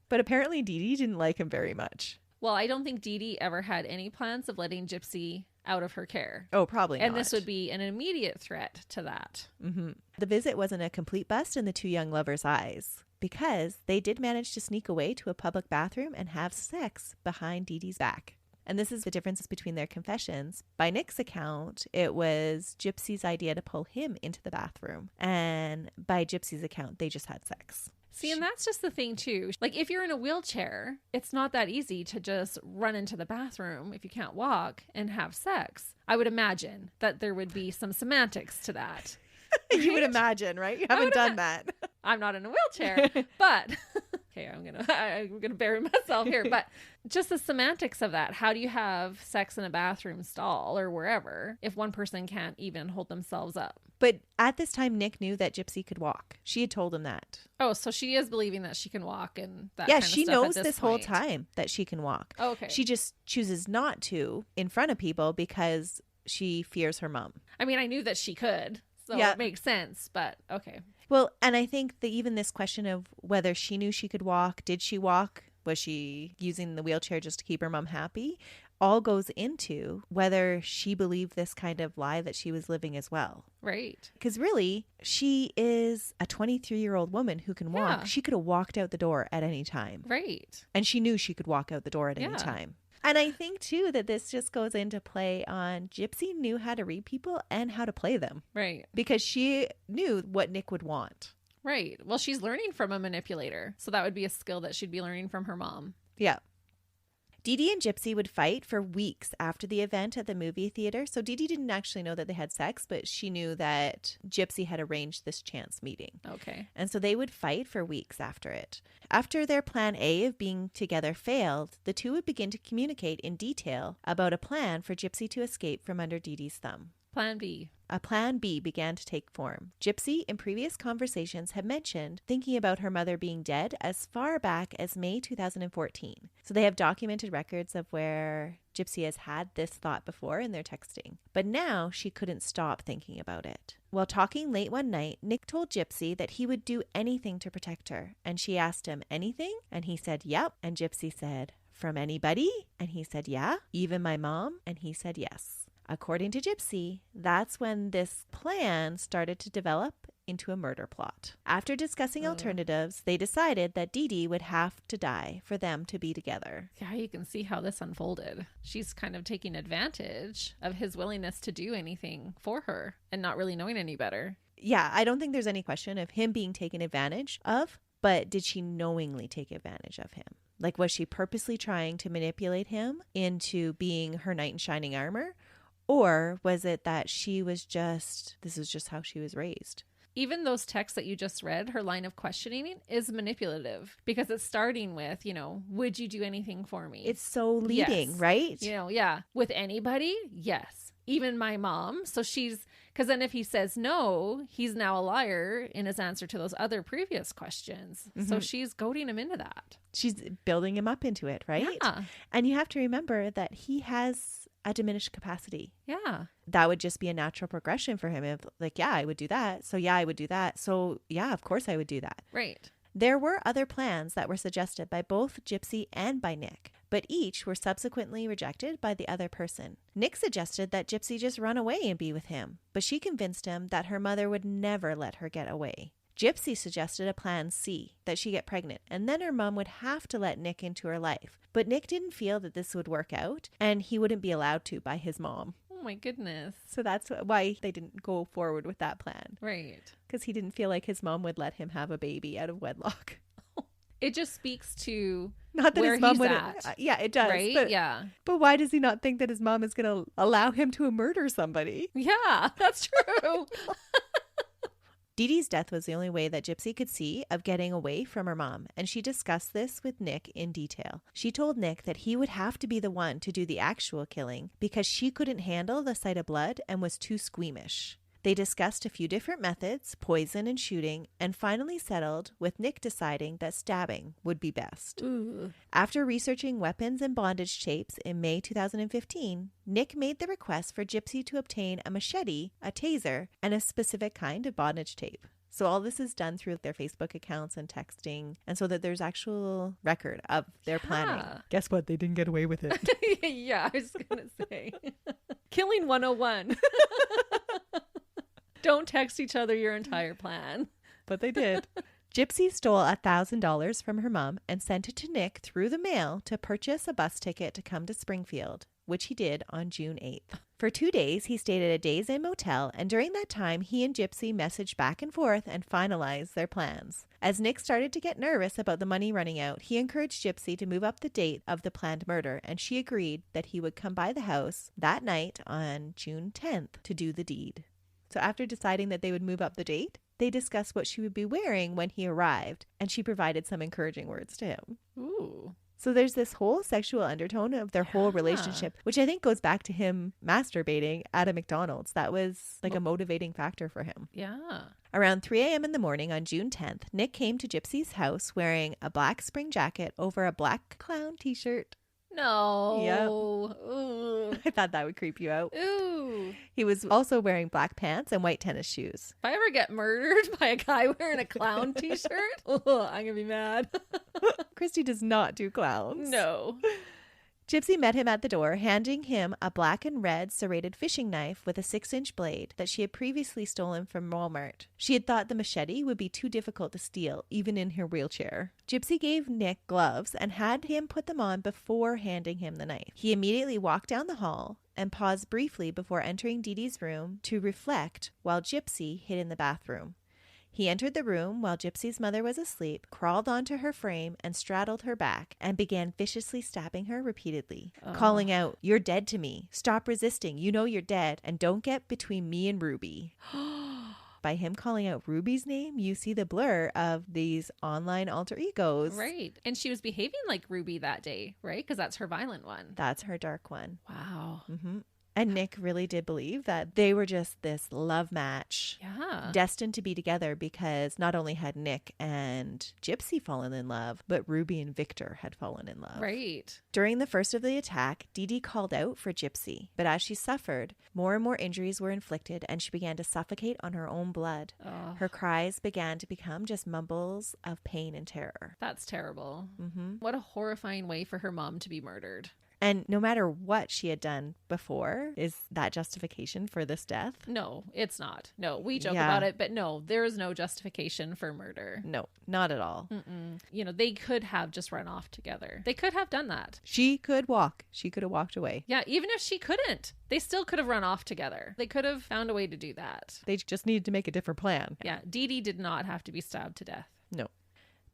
Speaker 2: But apparently Dee Dee didn't like him very much.
Speaker 1: Well, I don't think Dee Dee ever had any plans of letting Gypsy out of her care.
Speaker 2: Oh, probably not.
Speaker 1: And this would be an immediate threat to that.
Speaker 2: Mm-hmm. The visit wasn't a complete bust in the two young lovers' eyes, because they did manage to sneak away to a public bathroom and have sex behind Dee Dee's back. And this is the difference between their confessions. By Nick's account, it was Gypsy's idea to pull him into the bathroom. And by Gypsy's account, they just had sex.
Speaker 1: See, and that's just the thing, too. Like, if you're in a wheelchair, it's not that easy to just run into the bathroom if you can't walk and have sex. I would imagine that there would be some semantics to that.
Speaker 2: You would imagine, right? You haven't done that.
Speaker 1: I'm not in a wheelchair, but okay, I'm gonna bury myself here. But just the semantics of that. How do you have sex in a bathroom stall or wherever if one person can't even hold themselves up?
Speaker 2: But at this time, Nick knew that Gypsy could walk. She had told him that.
Speaker 1: Oh, so she is believing that she can walk and that
Speaker 2: Yeah,
Speaker 1: kind of
Speaker 2: she
Speaker 1: stuff
Speaker 2: knows
Speaker 1: at
Speaker 2: this
Speaker 1: point.
Speaker 2: whole time that she can walk.
Speaker 1: Oh, okay.
Speaker 2: She just chooses not to in front of people because she fears her mom.
Speaker 1: I mean, I knew that she could. So
Speaker 2: Yeah.
Speaker 1: it makes sense, but okay.
Speaker 2: Well, and I think that even this question of whether she knew she could walk, did she walk? Was she using the wheelchair just to keep her mom happy? All goes into whether she believed this kind of lie that she was living as well.
Speaker 1: Right.
Speaker 2: Because really, she is a 23-year-old woman who can walk.
Speaker 1: Yeah.
Speaker 2: She could have walked out the door at any time.
Speaker 1: Right.
Speaker 2: And she knew she could walk out the door at any
Speaker 1: Yeah.
Speaker 2: time. And I think, too, that this just goes into play on Gypsy knew how to read people and how to play them.
Speaker 1: Right.
Speaker 2: Because she knew what Nick would want.
Speaker 1: Right. Well, she's learning from a manipulator. So that would be a skill that she'd be learning from her mom.
Speaker 2: Yeah. Dee Dee and Gypsy would fight for weeks after the event at the movie theater. So Dee Dee didn't actually know that they had sex, but she knew that Gypsy had arranged this chance meeting.
Speaker 1: Okay.
Speaker 2: And so they would fight for weeks after it. After their plan A of being together failed, the two would begin to communicate in detail about a plan for Gypsy to escape from under Dee Dee's thumb.
Speaker 1: Plan B.
Speaker 2: A plan B began to take form. Gypsy, in previous conversations, had mentioned thinking about her mother being dead as far back as May 2014. So they have documented records of where Gypsy has had this thought before in their texting. But now she couldn't stop thinking about it. While talking late one night, Nick told Gypsy that he would do anything to protect her. And she asked him, anything? And he said, yep. And Gypsy said, from anybody? And he said, yeah. Even my mom? And he said, yes. According to Gypsy, that's when this plan started to develop into a murder plot. After discussing alternatives, they decided that Dee Dee would have to die for them to be together.
Speaker 1: Yeah, you can see how this unfolded. She's kind of taking advantage of his willingness to do anything for her and not really knowing any better.
Speaker 2: Yeah, I don't think there's any question of him being taken advantage of, but did she knowingly take advantage of him? Like, was she purposely trying to manipulate him into being her knight in shining armor? Or was it that she was just, this is just how she was raised?
Speaker 1: Even those texts that you just read, her line of questioning is manipulative because it's starting with, would you do anything for me?
Speaker 2: It's so leading,
Speaker 1: Yes.
Speaker 2: right?
Speaker 1: Yeah. With anybody? Yes. Even my mom. So because then if he says no, he's now a liar in his answer to those other previous questions. So she's goading him into that.
Speaker 2: She's building him up into it, right?
Speaker 1: Yeah.
Speaker 2: And you have to remember that he has a diminished capacity.
Speaker 1: Yeah.
Speaker 2: That would just be a natural progression for him. If like, yeah, I would do that. So yeah, I would do that. So yeah, of course I would do that.
Speaker 1: Right.
Speaker 2: There were other plans that were suggested by both Gypsy and by Nick, but each were subsequently rejected by the other person. Nick suggested that Gypsy just run away and be with him, but she convinced him that her mother would never let her get away. Gypsy suggested a plan C, that she get pregnant, and then her mom would have to let Nick into her life. But Nick didn't feel that this would work out, and he wouldn't be allowed to by his mom.
Speaker 1: Oh my goodness.
Speaker 2: So that's why they didn't go forward with that plan.
Speaker 1: Right.
Speaker 2: Because he didn't feel like his mom would let him have a baby out of wedlock.
Speaker 1: It just speaks to
Speaker 2: Not that
Speaker 1: where
Speaker 2: his mom
Speaker 1: he's
Speaker 2: would.
Speaker 1: at.
Speaker 2: Yeah, it does.
Speaker 1: Right?
Speaker 2: But,
Speaker 1: Yeah.
Speaker 2: But why does he not think that his mom is going to allow him to murder somebody?
Speaker 1: Yeah, that's true.
Speaker 2: Dee Dee's death was the only way that Gypsy could see of getting away from her mom, and she discussed this with Nick in detail. She told Nick that he would have to be the one to do the actual killing because she couldn't handle the sight of blood and was too squeamish. They discussed a few different methods, poison and shooting, and finally settled with Nick deciding that stabbing would be best.
Speaker 1: Ooh.
Speaker 2: After researching weapons and bondage tapes in May 2015, Nick made the request for Gypsy to obtain a machete, a taser, and a specific kind of bondage tape. So all this is done through their Facebook accounts and texting, and so that there's actual record of their planning. Guess what? They didn't get away with it.
Speaker 1: Yeah, I was going to say. Killing 101. Don't text each other your entire plan.
Speaker 2: But they did. Gypsy stole $1,000 from her mom and sent it to Nick through the mail to purchase a bus ticket to come to Springfield, which he did on June 8th. For 2 days, he stayed at a Days Inn motel, and during that time, he and Gypsy messaged back and forth and finalized their plans. As Nick started to get nervous about the money running out, he encouraged Gypsy to move up the date of the planned murder, and she agreed that he would come by the house that night on June 10th to do the deed. So after deciding that they would move up the date, they discussed what she would be wearing when he arrived, and she provided some encouraging words to him.
Speaker 1: Ooh.
Speaker 2: So there's this whole sexual undertone of their whole relationship, which I think goes back to him masturbating at a McDonald's. That was like a motivating factor for him.
Speaker 1: Yeah.
Speaker 2: Around 3 a.m. in the morning on June 10th, Nick came to Gypsy's house wearing a black spring jacket over a black clown t-shirt.
Speaker 1: No.
Speaker 2: Yep.
Speaker 1: Ooh.
Speaker 2: I thought that would creep you out.
Speaker 1: Ooh.
Speaker 2: He was also wearing black pants and white tennis shoes.
Speaker 1: If I ever get murdered by a guy wearing a clown t-shirt, I'm going to be mad.
Speaker 2: Christy does not do clowns.
Speaker 1: No.
Speaker 2: Gypsy met him at the door, handing him a black and red serrated fishing knife with a 6-inch blade that she had previously stolen from Walmart. She had thought the machete would be too difficult to steal, even in her wheelchair. Gypsy gave Nick gloves and had him put them on before handing him the knife. He immediately walked down the hall and paused briefly before entering Dee Dee's room to reflect while Gypsy hid in the bathroom. He entered the room while Gypsy's mother was asleep, crawled onto her frame and straddled her back, and began viciously stabbing her repeatedly, calling out, "You're dead to me. Stop resisting. You know you're dead. And don't get between me and Ruby." By him calling out Ruby's name, you see the blur of these online alter egos.
Speaker 1: Right. And she was behaving like Ruby that day, right? Because that's her violent one.
Speaker 2: That's her dark one.
Speaker 1: Wow.
Speaker 2: Mm-hmm. And Nick really did believe that they were just this love match.
Speaker 1: Yeah.
Speaker 2: Destined to be together because not only had Nick and Gypsy fallen in love, but Ruby and Victor had fallen in love.
Speaker 1: Right.
Speaker 2: During the first of the attack, Dee Dee called out for Gypsy. But as she suffered, more and more injuries were inflicted and she began to suffocate on her own blood.
Speaker 1: Oh,
Speaker 2: Her cries began to become just mumbles of pain and terror.
Speaker 1: that's terrible.
Speaker 2: Mm-hmm.
Speaker 1: What a horrifying way for her mom to be murdered.
Speaker 2: And no matter what she had done before, is that justification for this death?
Speaker 1: No, it's not. No, we joke
Speaker 2: Yeah.
Speaker 1: about it, but no, there is no justification for murder.
Speaker 2: No, not at all.
Speaker 1: Mm-mm. You know, they could have just run off together. They could have done that.
Speaker 2: She could walk. She could have walked away.
Speaker 1: Yeah, even if she couldn't, they still could have run off together. They could have found a way to do that.
Speaker 2: They just needed to make a different plan.
Speaker 1: Yeah, Dee Dee did not have to be stabbed to death.
Speaker 2: No.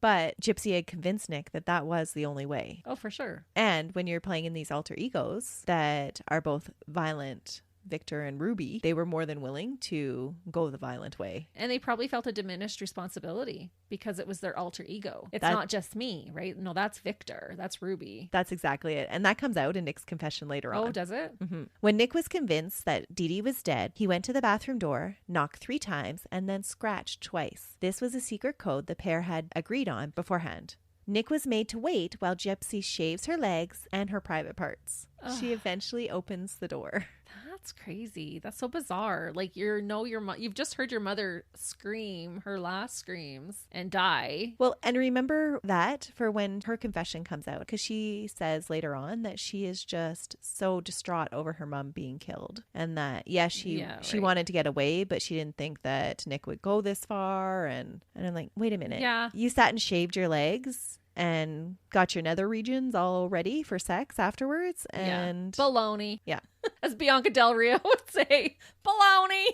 Speaker 2: But Gypsy had convinced Nick that that was the only way.
Speaker 1: Oh, for sure.
Speaker 2: And when you're playing in these alter egos that are both violent, Victor and Ruby, they were more than willing to go the violent way.
Speaker 1: And they probably felt a diminished responsibility because it was their alter ego. It's
Speaker 2: That-
Speaker 1: not just me, right? No, that's Victor. That's Ruby.
Speaker 2: That's exactly it. And that comes out in Nick's confession later on.
Speaker 1: Oh, does it?
Speaker 2: Mm-hmm. When Nick was convinced that Dee Dee was dead, he went to the bathroom door, knocked 3 times, and then scratched twice. This was a secret code the pair had agreed on beforehand. Nick was made to wait while Gypsy shaves her legs and her private parts. She eventually opens the door.
Speaker 1: That's crazy. That's so bizarre. Like you've just heard your mother scream her last screams and die.
Speaker 2: Well, and remember that for when her confession comes out, because she says later on that she is just so distraught over her mom being killed, and that she
Speaker 1: right.
Speaker 2: wanted to get away, but she didn't think that Nick would go this far. And I'm like, wait a minute, you sat and shaved your legs and got your nether regions all ready for sex afterwards, and
Speaker 1: baloney.
Speaker 2: Yeah.
Speaker 1: As Bianca Del Rio would say, baloney.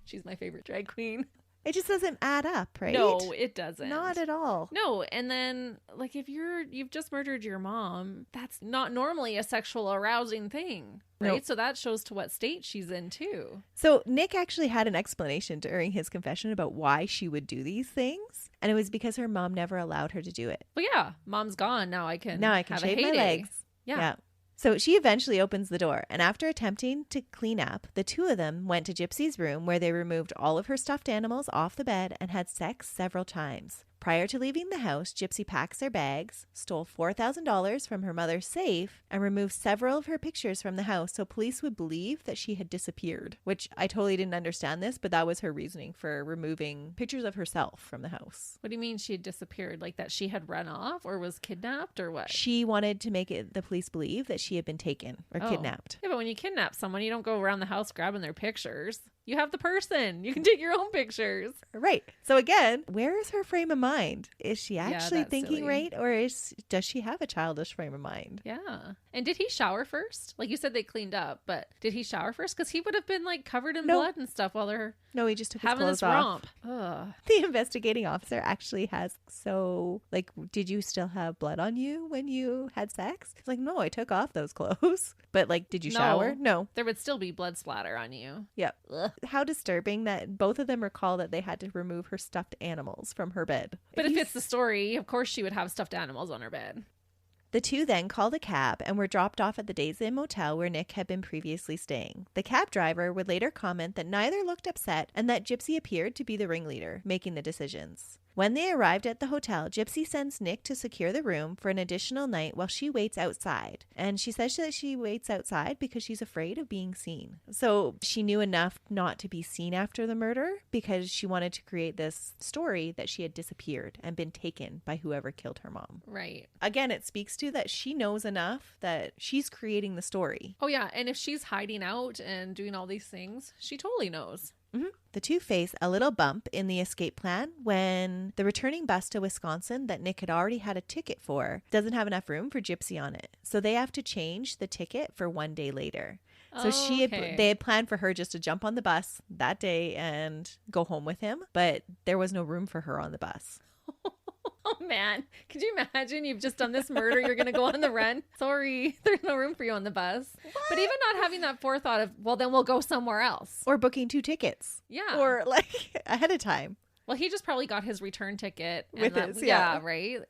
Speaker 1: She's my favorite drag queen.
Speaker 2: It just doesn't add up, right?
Speaker 1: No, it doesn't.
Speaker 2: Not at all.
Speaker 1: No, and then like if you've just murdered your mom, that's not normally a sexual arousing thing, right?
Speaker 2: Nope.
Speaker 1: So that shows to what state she's in too.
Speaker 2: So Nick actually had an explanation during his confession about why she would do these things, and it was because her mom never allowed her to do it.
Speaker 1: Well, yeah, mom's gone. Now I can
Speaker 2: have
Speaker 1: shave
Speaker 2: my legs.
Speaker 1: Yeah.
Speaker 2: So she eventually opens the door, and after attempting to clean up, the two of them went to Gypsy's room where they removed all of her stuffed animals off the bed and had sex several times, Prior to leaving the house, Gypsy packs their bags, stole $4,000 from her mother's safe, and removed several of her pictures from the house so police would believe that she had disappeared, which I totally didn't understand this, but that was her reasoning for removing pictures of herself from the house.
Speaker 1: What do you mean she had disappeared? Like that she had run off or was kidnapped or what?
Speaker 2: She wanted to make the police believe that she had been taken or kidnapped.
Speaker 1: Yeah, but when you kidnap someone, you don't go around the house grabbing their pictures. You have the person. You can take your own pictures.
Speaker 2: Right. So again, where is her frame of mind? Is she actually thinking
Speaker 1: silly.
Speaker 2: right? Or does she have a childish frame of mind?
Speaker 1: Yeah. And did he shower first? Like you said, they cleaned up, but did he shower first? Because he would have been like covered in blood and stuff while they're
Speaker 2: No, he just took his
Speaker 1: having
Speaker 2: clothes
Speaker 1: this
Speaker 2: off.
Speaker 1: romp. Ugh.
Speaker 2: The investigating officer actually has, did you still have blood on you when you had sex? He's like, no, I took off those clothes. But like, did you shower? No.
Speaker 1: There would still be blood splatter on you.
Speaker 2: Yep.
Speaker 1: Ugh.
Speaker 2: How disturbing that both of them recall that they had to remove her stuffed animals from her bed.
Speaker 1: But if it's the story, of course she would have stuffed animals on her bed.
Speaker 2: The two then called a cab and were dropped off at the Days Inn motel where Nick had been previously staying. The cab driver would later comment that neither looked upset and that Gypsy appeared to be the ringleader, making the decisions. When they arrived at the hotel, Gypsy sends Nick to secure the room for an additional night while she waits outside. And she says that she waits outside because she's afraid of being seen. So she knew enough not to be seen after the murder because she wanted to create this story that she had disappeared and been taken by whoever killed her mom.
Speaker 1: Right.
Speaker 2: Again, it speaks to that she knows enough that she's creating the story.
Speaker 1: Oh, yeah. And if she's hiding out and doing all these things, she totally knows.
Speaker 2: Mm-hmm. The two face a little bump in the escape plan when the returning bus to Wisconsin that Nick had already had a ticket for doesn't have enough room for Gypsy on it. So they have to change the ticket for one day later. So they had planned for her just to jump on the bus that day and go home with him, but there was no room for her on the bus.
Speaker 1: Oh, man. Could you imagine you've just done this murder? You're going to go on the run. Sorry, there's no room for you on the bus. What? But even not having that forethought of, well, then we'll go somewhere else.
Speaker 2: Or booking 2 tickets.
Speaker 1: Yeah.
Speaker 2: Or like ahead of time.
Speaker 1: Well, he just probably got his return ticket.
Speaker 2: With his,
Speaker 1: yeah, right?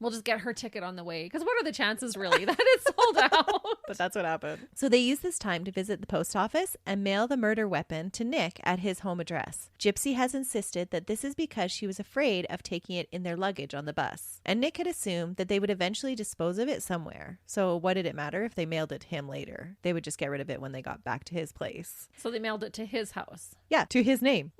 Speaker 1: We'll just get her ticket on the way. Because what are the chances, really, that it's sold out?
Speaker 2: But that's what happened. So they used this time to visit the post office and mail the murder weapon to Nick at his home address. Gypsy has insisted that this is because she was afraid of taking it in their luggage on the bus. And Nick had assumed that they would eventually dispose of it somewhere. So what did it matter if they mailed it to him later? They would just get rid of it when they got back to his place.
Speaker 1: So they mailed it to his house.
Speaker 2: Yeah, to his name.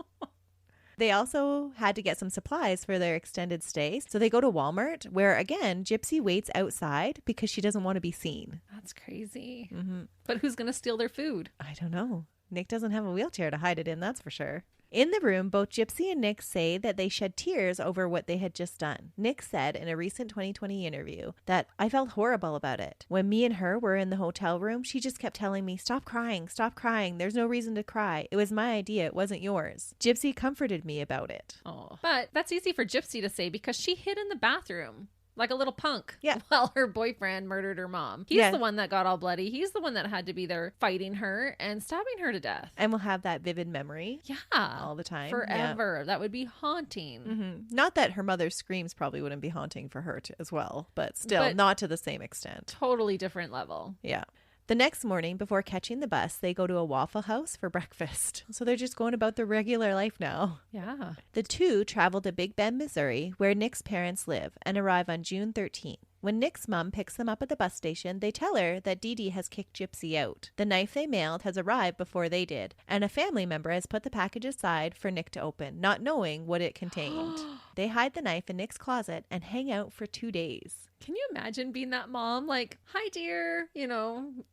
Speaker 2: They also had to get some supplies for their extended stay. So they go to Walmart, where, again, Gypsy waits outside because she doesn't want to be seen.
Speaker 1: That's crazy.
Speaker 2: Mm-hmm.
Speaker 1: But who's going to steal their food?
Speaker 2: I don't know. Nick doesn't have a wheelchair to hide it in, that's for sure. In the room, both Gypsy and Nick say that they shed tears over what they had just done. Nick said in a recent 2020 interview that I felt horrible about it. When me and her were in the hotel room, she just kept telling me, stop crying, there's no reason to cry. It was my idea, it wasn't yours. Gypsy comforted me about it.
Speaker 1: Oh, but that's easy for Gypsy to say because she hid in the bathroom. Like a little punk.
Speaker 2: Yeah.
Speaker 1: While her boyfriend murdered her mom. He's the one that got all bloody. He's the one that had to be there fighting her and stabbing her to death.
Speaker 2: And will have that vivid memory.
Speaker 1: Yeah.
Speaker 2: All the time.
Speaker 1: Forever. Yeah. That would be haunting.
Speaker 2: Mm-hmm. Not that her mother's screams probably wouldn't be haunting for her as well. But still, not to the same extent.
Speaker 1: Totally different level.
Speaker 2: Yeah. The next morning, before catching the bus, they go to a Waffle House for breakfast. So they're just going about their regular life now.
Speaker 1: Yeah.
Speaker 2: The two travel to Big Bend, Missouri, where Nick's parents live, and arrive on June 13th. When Nick's mom picks them up at the bus station, they tell her that Dee Dee has kicked Gypsy out. The knife they mailed has arrived before they did, and a family member has put the package aside for Nick to open, not knowing what it contained. They hide the knife in Nick's closet and hang out for 2 days.
Speaker 1: Can you imagine being that mom? Like, hi, dear,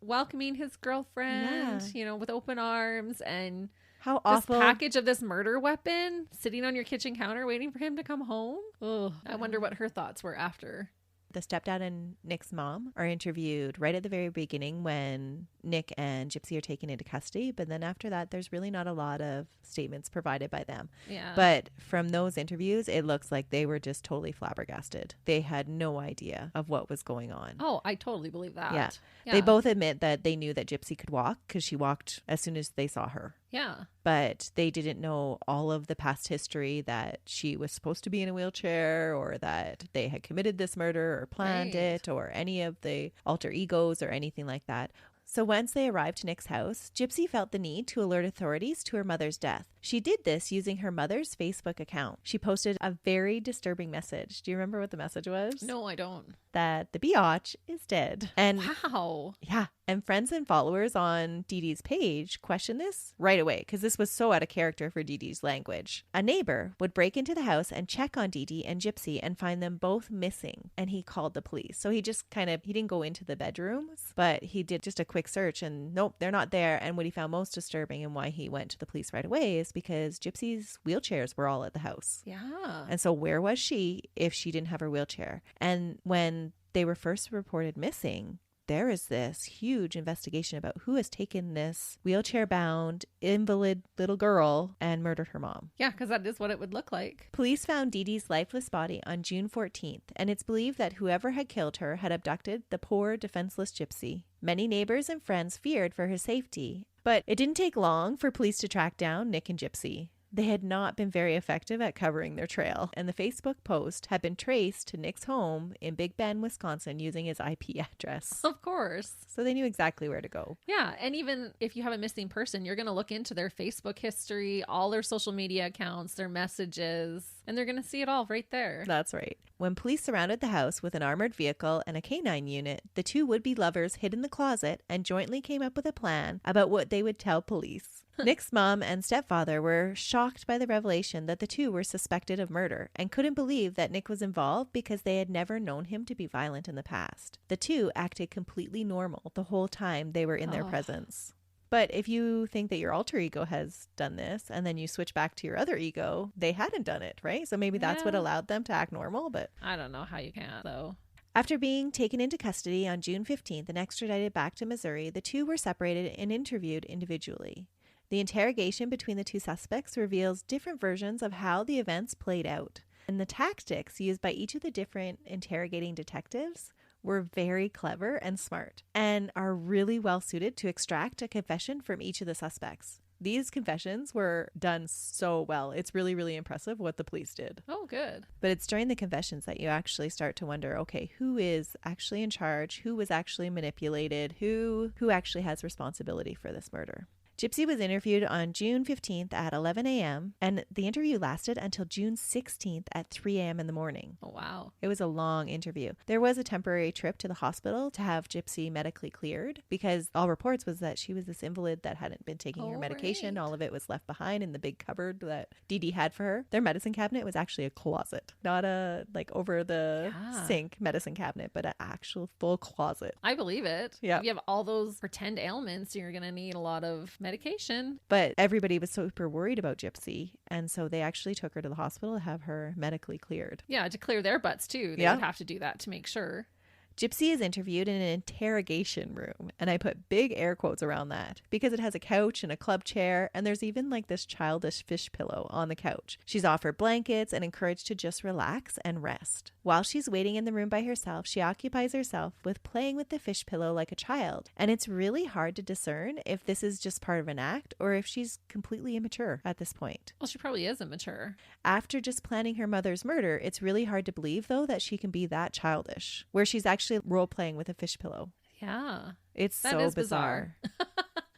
Speaker 1: welcoming his girlfriend, with open arms and...
Speaker 2: How awful.
Speaker 1: This package of this murder weapon sitting on your kitchen counter waiting for him to come home. Ugh. I wonder what her thoughts were after.
Speaker 2: The stepdad and Nick's mom are interviewed right at the very beginning when Nick and Gypsy are taken into custody. But then after that, there's really not a lot of statements provided by them.
Speaker 1: Yeah.
Speaker 2: But from those interviews, it looks like they were just totally flabbergasted. They had no idea of what was going on.
Speaker 1: Oh, I totally believe that.
Speaker 2: Yeah. They both admit that they knew that Gypsy could walk because she walked as soon as they saw her.
Speaker 1: Yeah.
Speaker 2: But they didn't know all of the past history, that she was supposed to be in a wheelchair or that they had committed this murder or planned it or any of the alter egos or anything like that. So once they arrived to Nick's house, Gypsy felt the need to alert authorities to her mother's death. She did this using her mother's Facebook account. She posted a very disturbing message. Do you remember what the message was?
Speaker 1: No, I don't.
Speaker 2: That the biatch is dead. And
Speaker 1: wow.
Speaker 2: Yeah. And friends and followers on Dee Dee's page questioned this right away because this was so out of character for Dee Dee's language. A neighbor would break into the house and check on Dee Dee and Gypsy and find them both missing. And he called the police. So he just he didn't go into the bedrooms, but he did just a quick search and nope, they're not there. And what he found most disturbing and why he went to the police right away is because Gypsy's wheelchairs were all at the house.
Speaker 1: Yeah.
Speaker 2: And so where was she if she didn't have her wheelchair? And when they were first reported missing, there is this huge investigation about who has taken this wheelchair-bound, invalid little girl and murdered her mom.
Speaker 1: Yeah, because that is what it would look like.
Speaker 2: Police found Dee Dee's lifeless body on June 14th, and it's believed that whoever had killed her had abducted the poor, defenseless Gypsy. Many neighbors and friends feared for her safety, but it didn't take long for police to track down Nick and Gypsy. They had not been very effective at covering their trail, and the Facebook post had been traced to Nick's home in Big Bend, Wisconsin, using his IP address.
Speaker 1: Of course.
Speaker 2: So they knew exactly where to go.
Speaker 1: Yeah, and even if you have a missing person, you're going to look into their Facebook history, all their social media accounts, their messages, and they're going to see it all right there.
Speaker 2: That's right. When police surrounded the house with an armored vehicle and a canine unit, the two would-be lovers hid in the closet and jointly came up with a plan about what they would tell police. Nick's mom and stepfather were shocked by the revelation that the two were suspected of murder and couldn't believe that Nick was involved because they had never known him to be violent in the past. The two acted completely normal the whole time they were in their presence. But if you think that your alter ego has done this and then you switch back to your other ego, they hadn't done it, right? So maybe that's what allowed them to act normal, but
Speaker 1: I don't know how you can, though.
Speaker 2: After being taken into custody on June 15th and extradited back to Missouri, the two were separated and interviewed individually. The interrogation between the two suspects reveals different versions of how the events played out. And the tactics used by each of the different interrogating detectives were very clever and smart and are really well suited to extract a confession from each of the suspects. These confessions were done so well. It's really, really impressive what the police did.
Speaker 1: Oh, good.
Speaker 2: But it's during the confessions that you actually start to wonder, okay, who is actually in charge? Who was actually manipulated? Who actually has responsibility for this murder? Gypsy was interviewed on June 15th at 11 a.m. and the interview lasted until June 16th at 3 a.m. in the morning.
Speaker 1: Oh, wow.
Speaker 2: It was a long interview. There was a temporary trip to the hospital to have Gypsy medically cleared because all reports was that she was this invalid that hadn't been taking her medication. Right. All of it was left behind in the big cupboard that Dee Dee had for her. Their medicine cabinet was actually a closet, not a over the sink medicine cabinet, but an actual full closet.
Speaker 1: I believe it.
Speaker 2: Yeah.
Speaker 1: If you have all those pretend ailments, you're going to need a lot of medication.
Speaker 2: But everybody was super worried about Gypsy, and so they actually took her to the hospital to have her medically cleared.
Speaker 1: Yeah, to clear their butts too. They would have to do that to make sure.
Speaker 2: Gypsy is interviewed in an interrogation room, and I put big air quotes around that because it has a couch and a club chair, and there's even this childish fish pillow on the couch. She's offered blankets and encouraged to just relax and rest. While she's waiting in the room by herself, she occupies herself with playing with the fish pillow like a child, and it's really hard to discern if this is just part of an act or if she's completely immature at this point.
Speaker 1: Well, she probably is immature.
Speaker 2: After just planning her mother's murder, it's really hard to believe, though, that she can be that childish, where she's actually role-playing with a fish pillow.
Speaker 1: Yeah.
Speaker 2: It's so bizarre.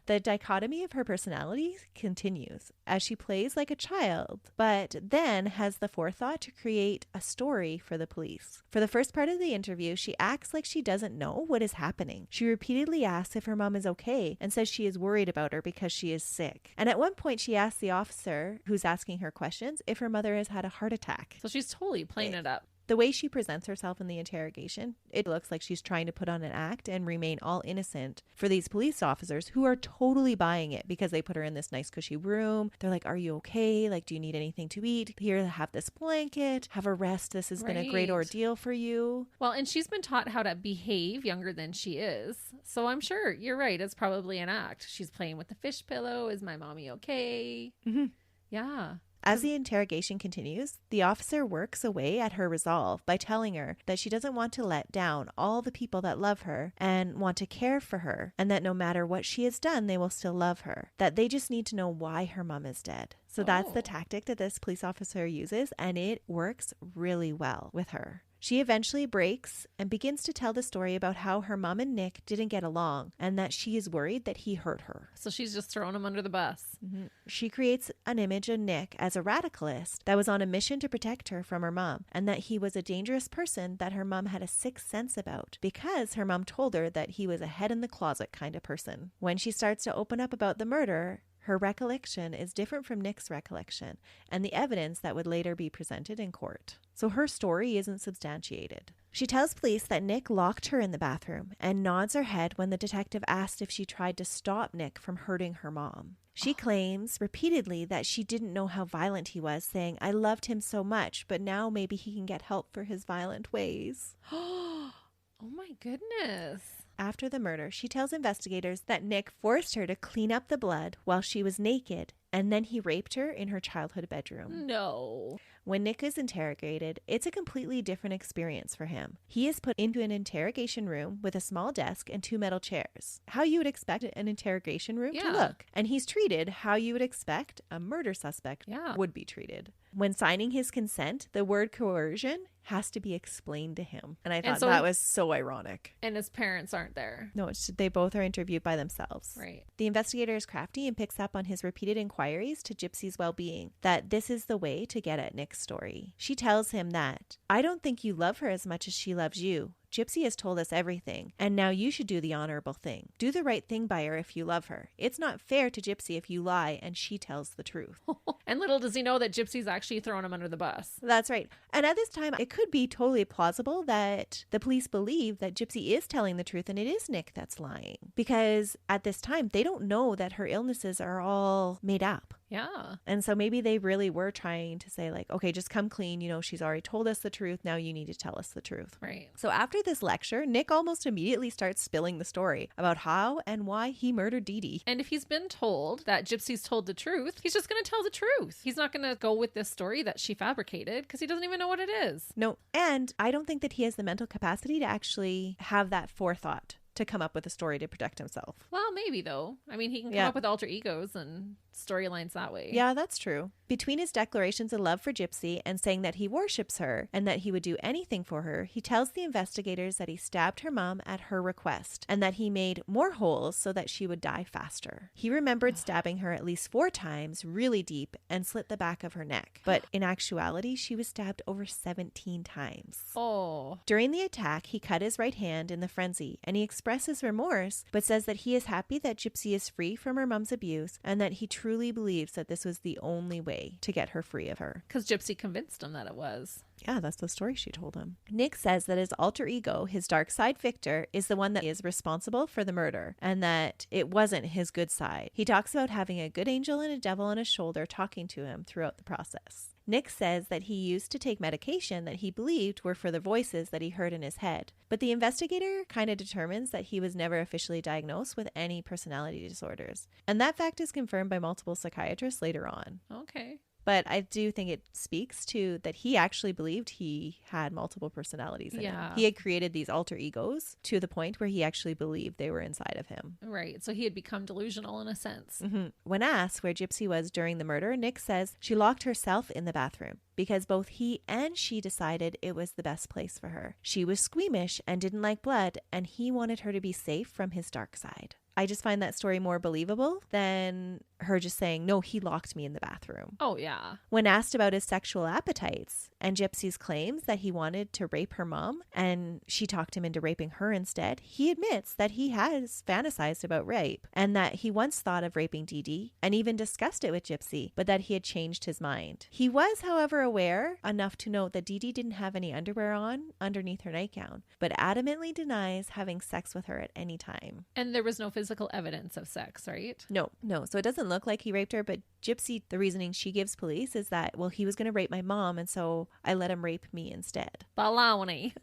Speaker 2: The dichotomy of her personality continues as she plays like a child, but then has the forethought to create a story for the police. For the first part of the interview, she acts like she doesn't know what is happening. She repeatedly asks if her mom is okay and says she is worried about her because she is sick. And at one point, she asks the officer who's asking her questions if her mother has had a heart attack.
Speaker 1: So she's totally playing it up.
Speaker 2: The way she presents herself in the interrogation, it looks like she's trying to put on an act and remain all innocent for these police officers who are totally buying it because they put her in this nice cushy room. They're like, are you okay? Do you need anything to eat? Here, have this blanket. Have a rest. This has been a great ordeal for you.
Speaker 1: Well, and she's been taught how to behave younger than she is. So I'm sure you're right. It's probably an act. She's playing with the fish pillow. Is my mommy okay?
Speaker 2: Mm-hmm.
Speaker 1: Yeah.
Speaker 2: As the interrogation continues, the officer works away at her resolve by telling her that she doesn't want to let down all the people that love her and want to care for her, and that no matter what she has done, they will still love her, that they just need to know why her mom is dead. So that's the tactic that this police officer uses, and it works really well with her. She eventually breaks and begins to tell the story about how her mom and Nick didn't get along and that she is worried that he hurt her.
Speaker 1: So she's just throwing him under the bus.
Speaker 2: Mm-hmm. She creates an image of Nick as a radicalist that was on a mission to protect her from her mom, and that he was a dangerous person that her mom had a sixth sense about because her mom told her that he was a head in the closet kind of person. When she starts to open up about the murder, her recollection is different from Nick's recollection and the evidence that would later be presented in court. So her story isn't substantiated. She tells police that Nick locked her in the bathroom and nods her head when the detective asked if she tried to stop Nick from hurting her mom. She claims repeatedly that she didn't know how violent he was, saying, "I loved him so much, but now maybe he can get help for his violent ways."
Speaker 1: Oh my goodness.
Speaker 2: After the murder, she tells investigators that Nick forced her to clean up the blood while she was naked, and then he raped her in her childhood bedroom.
Speaker 1: No.
Speaker 2: When Nick is interrogated, it's a completely different experience for him. He is put into an interrogation room with a small desk and 2 metal chairs. How you would expect an interrogation room to look. And he's treated how you would expect a murder suspect would be treated. When signing his consent, the word coercion has to be explained to him. And I thought that was so ironic.
Speaker 1: And his parents aren't there.
Speaker 2: No, they both are interviewed by themselves.
Speaker 1: Right.
Speaker 2: The investigator is crafty and picks up on his repeated inquiries to Gypsy's well-being, that this is the way to get at Nick's story. She tells him that, "I don't think you love her as much as she loves you. Gypsy has told us everything, and now you should do the honorable thing. Do the right thing by her if you love her. It's not fair to Gypsy if you lie and she tells the truth."
Speaker 1: And little does he know that Gypsy's actually throwing him under the bus.
Speaker 2: That's right. And at this time, it could be totally plausible that the police believe that Gypsy is telling the truth and it is Nick that's lying. Because at this time, they don't know that her illnesses are all made up.
Speaker 1: Yeah.
Speaker 2: And so maybe they really were trying to say like, okay, just come clean. You know, she's already told us the truth. Now you need to tell us the truth.
Speaker 1: Right.
Speaker 2: So after this lecture, Nick almost immediately starts spilling the story about how and why he murdered Dee Dee.
Speaker 1: And if he's been told that Gypsy's told the truth, he's just going to tell the truth. He's not going to go with this story that she fabricated because he doesn't even know what it is.
Speaker 2: No. And I don't think that he has the mental capacity to actually have that forethought to come up with a story to protect himself.
Speaker 1: Well, maybe though. I mean, he can come up with alter egos and storylines that way.
Speaker 2: Yeah, that's true. Between his declarations of love for Gypsy and saying that he worships her and that he would do anything for her, he tells the investigators that he stabbed her mom at her request and that he made more holes so that she would die faster. He remembered stabbing her at least 4 times really deep and slit the back of her neck. But in actuality, she was stabbed over 17 times.
Speaker 1: Oh.
Speaker 2: During the attack, he cut his right hand in the frenzy and he expresses remorse, but says that he is happy that Gypsy is free from her mom's abuse and that he truly believes that this was the only way to get her free of her.
Speaker 1: Because Gypsy convinced him that it was.
Speaker 2: Yeah, that's the story she told him. Nick says that his alter ego, his dark side Victor, is the one that is responsible for the murder and that it wasn't his good side. He talks about having a good angel and a devil on his shoulder talking to him throughout the process. Nick says that he used to take medication that he believed were for the voices that he heard in his head. But the investigator kind of determines that he was never officially diagnosed with any personality disorders. And that fact is confirmed by multiple psychiatrists later on.
Speaker 1: Okay.
Speaker 2: But I do think it speaks to that he actually believed he had multiple personalities in him. He had created these alter egos to the point where he actually believed they were inside of him.
Speaker 1: Right. So he had become delusional in a sense.
Speaker 2: Mm-hmm. When asked where Gypsy was during the murder, Nick says she locked herself in the bathroom because both he and she decided it was the best place for her. She was squeamish and didn't like blood, and he wanted her to be safe from his dark side. I just find that story more believable than her just saying, no, he locked me in the bathroom.
Speaker 1: Oh, yeah.
Speaker 2: When asked about his sexual appetites and Gypsy's claims that he wanted to rape her mom and she talked him into raping her instead, he admits that he has fantasized about rape and that he once thought of raping Dee Dee and even discussed it with Gypsy, but that he had changed his mind. He was, however, aware enough to note that Dee Dee didn't have any underwear on underneath her nightgown, but adamantly denies having sex with her at any time.
Speaker 1: And there was no physical evidence of sex, right?
Speaker 2: No. So it doesn't look like he raped her, but Gypsy, the reasoning she gives police is that, well, he was going to rape my mom, and so I let him rape me instead.
Speaker 1: Baloney.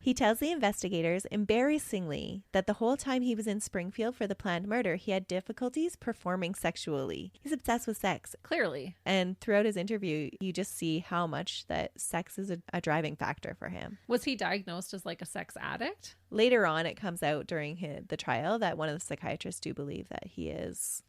Speaker 2: He tells the investigators, embarrassingly, that the whole time he was in Springfield for the planned murder, he had difficulties performing sexually. He's obsessed with sex.
Speaker 1: Clearly.
Speaker 2: And throughout his interview, you just see how much that sex is a driving factor for him.
Speaker 1: Was he diagnosed as like a sex addict?
Speaker 2: Later on, it comes out during the trial that one of the psychiatrists do believe that he is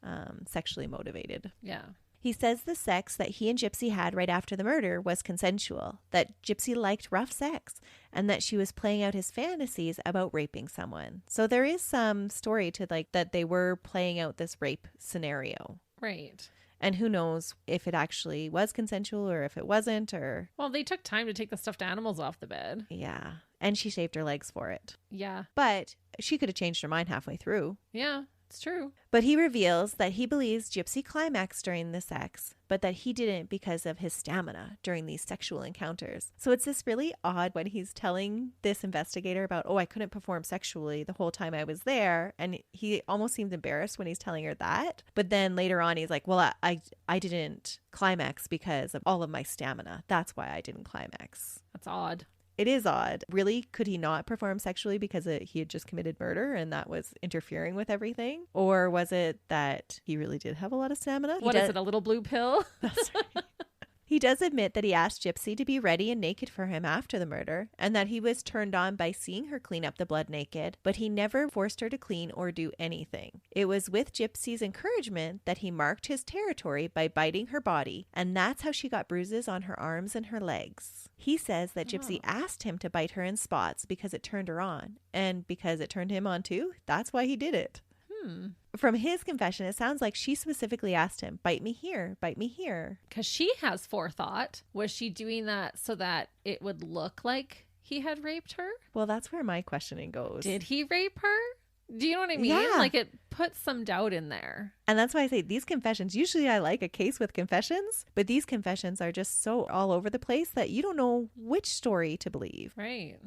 Speaker 2: sexually motivated.
Speaker 1: Yeah.
Speaker 2: He says the sex that he and Gypsy had right after the murder was consensual, that Gypsy liked rough sex, and that she was playing out his fantasies about raping someone. So there is some story to like that they were playing out this rape scenario.
Speaker 1: Right.
Speaker 2: And who knows if it actually was consensual or if it wasn't, or...
Speaker 1: Well, they took time to take the stuffed animals off the bed.
Speaker 2: Yeah. And she shaved her legs for it.
Speaker 1: Yeah.
Speaker 2: But she could have changed her mind halfway through.
Speaker 1: Yeah, it's true.
Speaker 2: But he reveals that he believes Gypsy climaxed during the sex, but that he didn't because of his stamina during these sexual encounters. So it's this really odd when he's telling this investigator about, oh, I couldn't perform sexually the whole time I was there. And he almost seems embarrassed when he's telling her that. But then later on, he's like, well, I didn't climax because of all of my stamina. That's why I didn't climax.
Speaker 1: That's odd.
Speaker 2: It is odd. Really, could he not perform sexually because he had just committed murder and that was interfering with everything? Or was it that he really did have a lot of stamina?
Speaker 1: What is it, a little blue pill?
Speaker 2: That's right. He does admit that he asked Gypsy to be ready and naked for him after the murder, and that he was turned on by seeing her clean up the blood naked, but he never forced her to clean or do anything. It was with Gypsy's encouragement that he marked his territory by biting her body, and that's how she got bruises on her arms and her legs. He says that Gypsy asked him to bite her in spots because it turned her on, and because it turned him on too, that's why he did it. From his confession, it sounds like she specifically asked him, bite me here, bite me here.
Speaker 1: Because she has forethought. Was she doing that so that it would look like he had raped her?
Speaker 2: Well, that's where my questioning goes.
Speaker 1: Did he rape her? Do you know what I mean?
Speaker 2: Yeah.
Speaker 1: Like, it puts some doubt in there.
Speaker 2: And that's why I say these confessions, usually I like a case with confessions, but these confessions are just so all over the place that you don't know which story to believe.
Speaker 1: Right.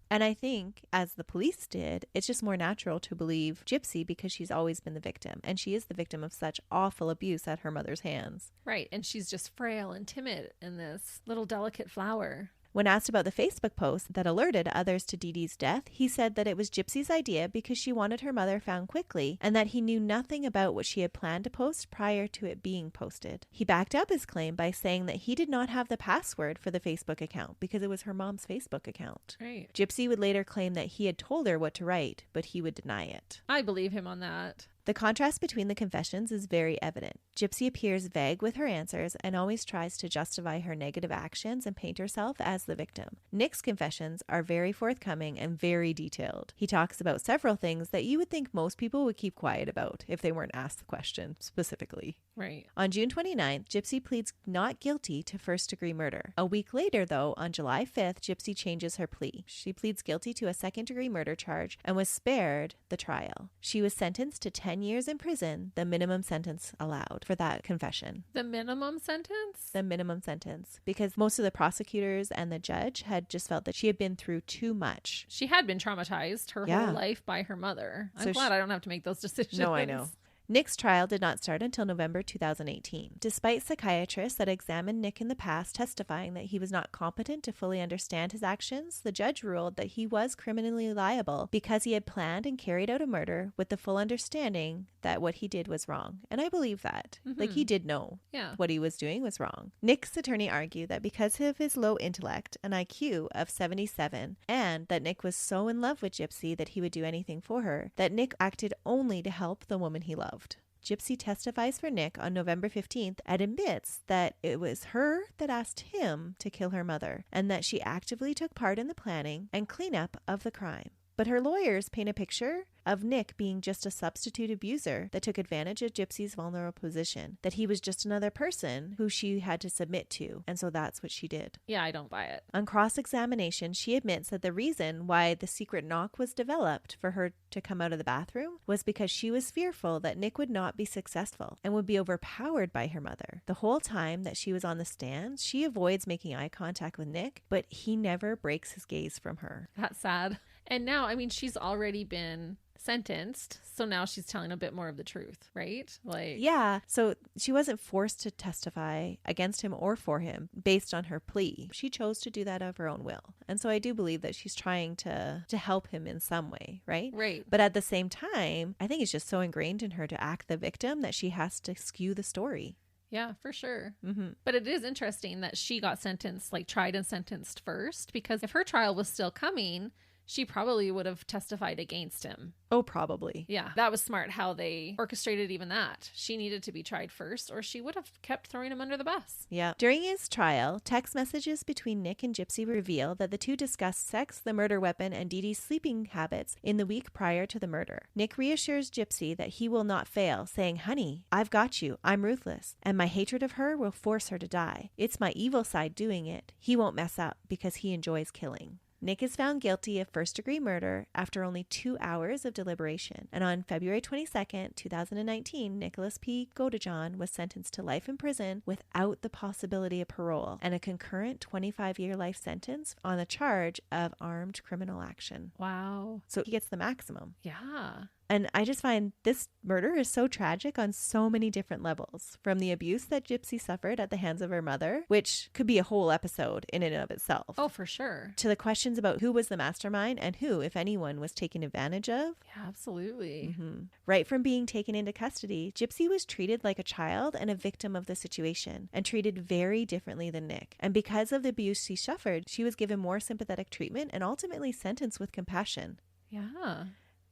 Speaker 2: And I think, as the police did, it's just more natural to believe Gypsy because she's always been the victim. And she is the victim of such awful abuse at her mother's hands.
Speaker 1: Right. And she's just frail and timid in this little delicate flower.
Speaker 2: When asked about the Facebook post that alerted others to Dee Dee's death, he said that it was Gypsy's idea because she wanted her mother found quickly and that he knew nothing about what she had planned to post prior to it being posted. He backed up his claim by saying that he did not have the password for the Facebook account because it was her mom's Facebook account.
Speaker 1: Right.
Speaker 2: Gypsy would later claim that he had told her what to write, but he would deny it.
Speaker 1: I believe him on that.
Speaker 2: The contrast between the confessions is very evident. Gypsy appears vague with her answers and always tries to justify her negative actions and paint herself as the victim. Nick's confessions are very forthcoming and very detailed. He talks about several things that you would think most people would keep quiet about if they weren't asked the question specifically.
Speaker 1: Right.
Speaker 2: On June 29th, Gypsy pleads not guilty to first-degree murder. A week later, though, on July 5th, Gypsy changes her plea. She pleads guilty to a second-degree murder charge and was spared the trial. She was sentenced to 10 years in prison, the minimum sentence allowed for that confession.
Speaker 1: The minimum sentence?
Speaker 2: The minimum sentence. Because most of the prosecutors and the judge had just felt that she had been through too much.
Speaker 1: She had been traumatized her whole life by her mother. I'm glad I don't have to make those decisions.
Speaker 2: No, I know. Nick's trial did not start until November 2018. Despite psychiatrists that examined Nick in the past testifying that he was not competent to fully understand his actions, the judge ruled that he was criminally liable because he had planned and carried out a murder with the full understanding that what he did was wrong. And I believe that. Like, he did know what he was doing was wrong. Nick's attorney argued that because of his low intellect, an IQ of 77, and that Nick was so in love with Gypsy that he would do anything for her, that Nick acted only to help the woman he loved. Gypsy testifies for Nick on November 15th and admits that it was her that asked him to kill her mother and that she actively took part in the planning and cleanup of the crime. But her lawyers paint a picture of Nick being just a substitute abuser that took advantage of Gypsy's vulnerable position, that he was just another person who she had to submit to, and so that's what she did.
Speaker 1: Yeah, I don't buy it.
Speaker 2: On cross-examination, she admits that the reason why the secret knock was developed for her to come out of the bathroom was because she was fearful that Nick would not be successful and would be overpowered by her mother. The whole time that she was on the stand, she avoids making eye contact with Nick, but he never breaks his gaze from her.
Speaker 1: That's sad. And now, I mean, she's already been sentenced, so now she's telling a bit more of the truth, right? Like,
Speaker 2: yeah, so she wasn't forced to testify against him or for him based on her plea. She chose to do that of her own will, and so I do believe that she's trying to help him in some way, right? But at the same time, I think it's just so ingrained in her to act the victim that she has to skew the story.
Speaker 1: Yeah, for sure. But it is interesting that she got sentenced, like tried and sentenced first, because if her trial was still coming, she probably would have testified against him.
Speaker 2: Oh, probably.
Speaker 1: Yeah, that was smart how they orchestrated even that. She needed to be tried first, or she would have kept throwing him under the bus.
Speaker 2: Yeah. During his trial, text messages between Nick and Gypsy reveal that the two discussed sex, the murder weapon, and Dee Dee's sleeping habits in the week prior to the murder. Nick reassures Gypsy that he will not fail, saying, "Honey, I've got you. I'm ruthless, and my hatred of her will force her to die. It's my evil side doing it. He won't mess up because he enjoys killing." Nick is found guilty of first-degree murder after only 2 hours of deliberation. And on February 22nd, 2019, Nicholas P. Godejohn was sentenced to life in prison without the possibility of parole and a concurrent 25-year life sentence on the charge of armed criminal action.
Speaker 1: Wow.
Speaker 2: So he gets the maximum.
Speaker 1: Yeah.
Speaker 2: And I just find this murder is so tragic on so many different levels. From the abuse that Gypsy suffered at the hands of her mother, which could be a whole episode in and of itself.
Speaker 1: Oh, for sure.
Speaker 2: To the questions about who was the mastermind and who, if anyone, was taken advantage of.
Speaker 1: Yeah, absolutely.
Speaker 2: Right from being taken into custody, Gypsy was treated like a child and a victim of the situation, and treated very differently than Nick. And because of the abuse she suffered, she was given more sympathetic treatment and ultimately sentenced with compassion.
Speaker 1: Yeah.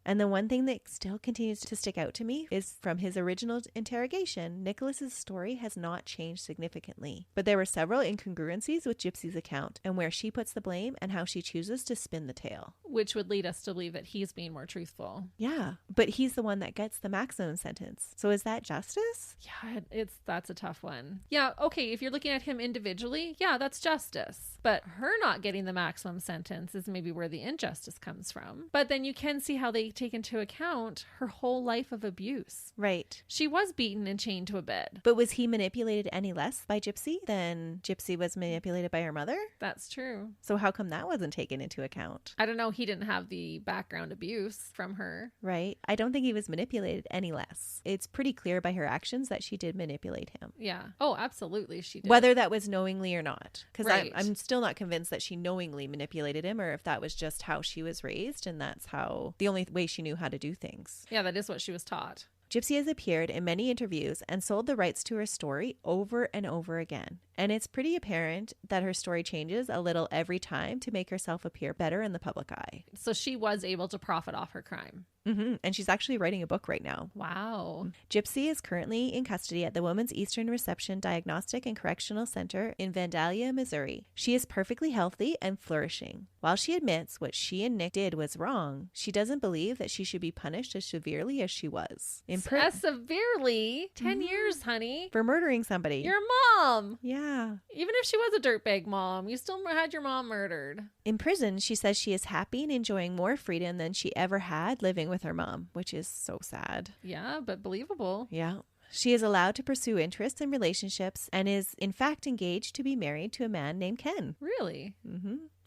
Speaker 2: And the one thing that still continues to stick out to me is from his original interrogation, Nicholas's story has not changed significantly. But there were several incongruencies with Gypsy's account and where she puts the blame and how she chooses to spin the tale.
Speaker 1: Which would lead us to believe that he's being more truthful.
Speaker 2: Yeah, but he's the one that gets the maximum sentence. So is that justice?
Speaker 1: Yeah, that's a tough one. Yeah, okay, if you're looking at him individually, yeah, that's justice. But her not getting the maximum sentence is maybe where the injustice comes from. But then you can see how they take into account her whole life of abuse.
Speaker 2: Right.
Speaker 1: She was beaten and chained to a bed.
Speaker 2: But was he manipulated any less by Gypsy than Gypsy was manipulated by her mother?
Speaker 1: That's true.
Speaker 2: So how come that wasn't taken into account?
Speaker 1: I don't know. He didn't have the background abuse from her.
Speaker 2: Right. I don't think he was manipulated any less. It's pretty clear by her actions that she did manipulate him.
Speaker 1: Yeah. Oh, absolutely she did.
Speaker 2: Whether that was knowingly or not. Because
Speaker 1: Right.
Speaker 2: I'm still not convinced that she knowingly manipulated him, or if that was just how she was raised and that's how the only way she knew how to do things.
Speaker 1: Yeah, that is what she was taught.
Speaker 2: Gypsy has appeared in many interviews and sold the rights to her story over and over again. And it's pretty apparent that her story changes a little every time to make herself appear better in the public eye.
Speaker 1: So she was able to profit off her crime.
Speaker 2: And she's actually writing a book right now.
Speaker 1: Wow.
Speaker 2: Gypsy is currently in custody at the Women's Eastern Reception Diagnostic and Correctional Center in Vandalia, Missouri. She is perfectly healthy and flourishing. While she admits what she and Nick did was wrong, she doesn't believe that she should be punished as severely as she was.
Speaker 1: As severely? 10 years, honey.
Speaker 2: For murdering somebody.
Speaker 1: Your mom.
Speaker 2: Yeah.
Speaker 1: Even if she was a dirtbag mom, you still had your mom murdered.
Speaker 2: In prison, she says she is happy and enjoying more freedom than she ever had living with her mom, which is so sad.
Speaker 1: Yeah, but believable.
Speaker 2: Yeah. She is allowed to pursue interests and relationships and is, in fact, engaged to be married to a man named Ken.
Speaker 1: Really?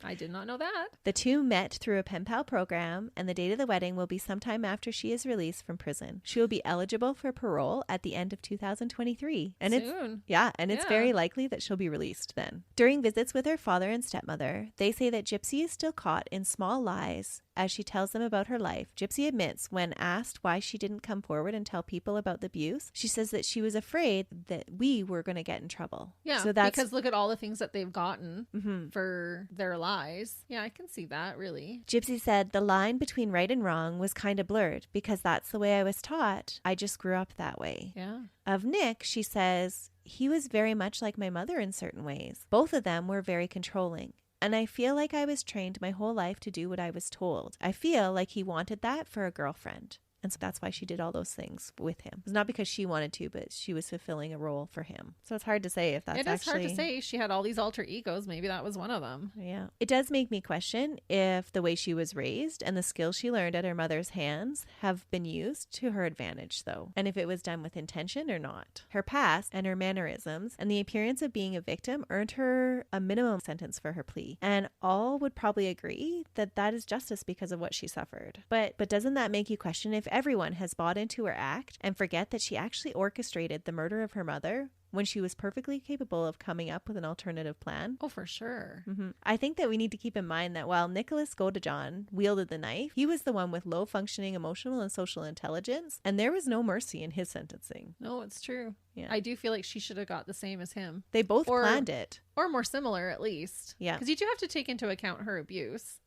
Speaker 1: I did not know that.
Speaker 2: The two met through a pen pal program, and the date of the wedding will be sometime after she is released from prison. She will be eligible for parole at the end of 2023. And
Speaker 1: Soon.
Speaker 2: It's very likely that she'll be released then. During visits with her father and stepmother, they say that Gypsy is still caught in small lies as she tells them about her life. Gypsy admits when asked why she didn't come forward and tell people about the abuse, she says that she was afraid that we were going to get in trouble.
Speaker 1: Yeah,
Speaker 2: so that's
Speaker 1: because look at all the things that they've gotten for their lies. Yeah, I can see that, really.
Speaker 2: Gypsy said the line between right and wrong was kind of blurred because that's the way I was taught. I just grew up that way.
Speaker 1: Yeah.
Speaker 2: Of Nick, she says, he was very much like my mother in certain ways. Both of them were very controlling. And I feel like I was trained my whole life to do what I was told. I feel like he wanted that for a girlfriend. And so that's why she did all those things with him. It's not because she wanted to, but she was fulfilling a role for him. So it's hard to say if that's actually...
Speaker 1: It is hard to say. She had all these alter egos. Maybe that was one of them.
Speaker 2: Yeah. It does make me question if the way she was raised and the skills she learned at her mother's hands have been used to her advantage, though. And if it was done with intention or not. Her past and her mannerisms and the appearance of being a victim earned her a minimum sentence for her plea. And all would probably agree that that is justice because of what she suffered. But doesn't that make you question if everyone has bought into her act and forget that she actually orchestrated the murder of her mother when she was perfectly capable of coming up with an alternative plan?
Speaker 1: Oh, for sure.
Speaker 2: I think that we need to keep in mind that while Nicholas Godejohn wielded the knife, he was the one with low functioning emotional and social intelligence, and there was no mercy in his sentencing.
Speaker 1: No, it's true.
Speaker 2: Yeah.
Speaker 1: I do feel like she should have got the same as him.
Speaker 2: They both planned it.
Speaker 1: Or more similar, at least.
Speaker 2: Yeah.
Speaker 1: Because you do have to take into account her abuse.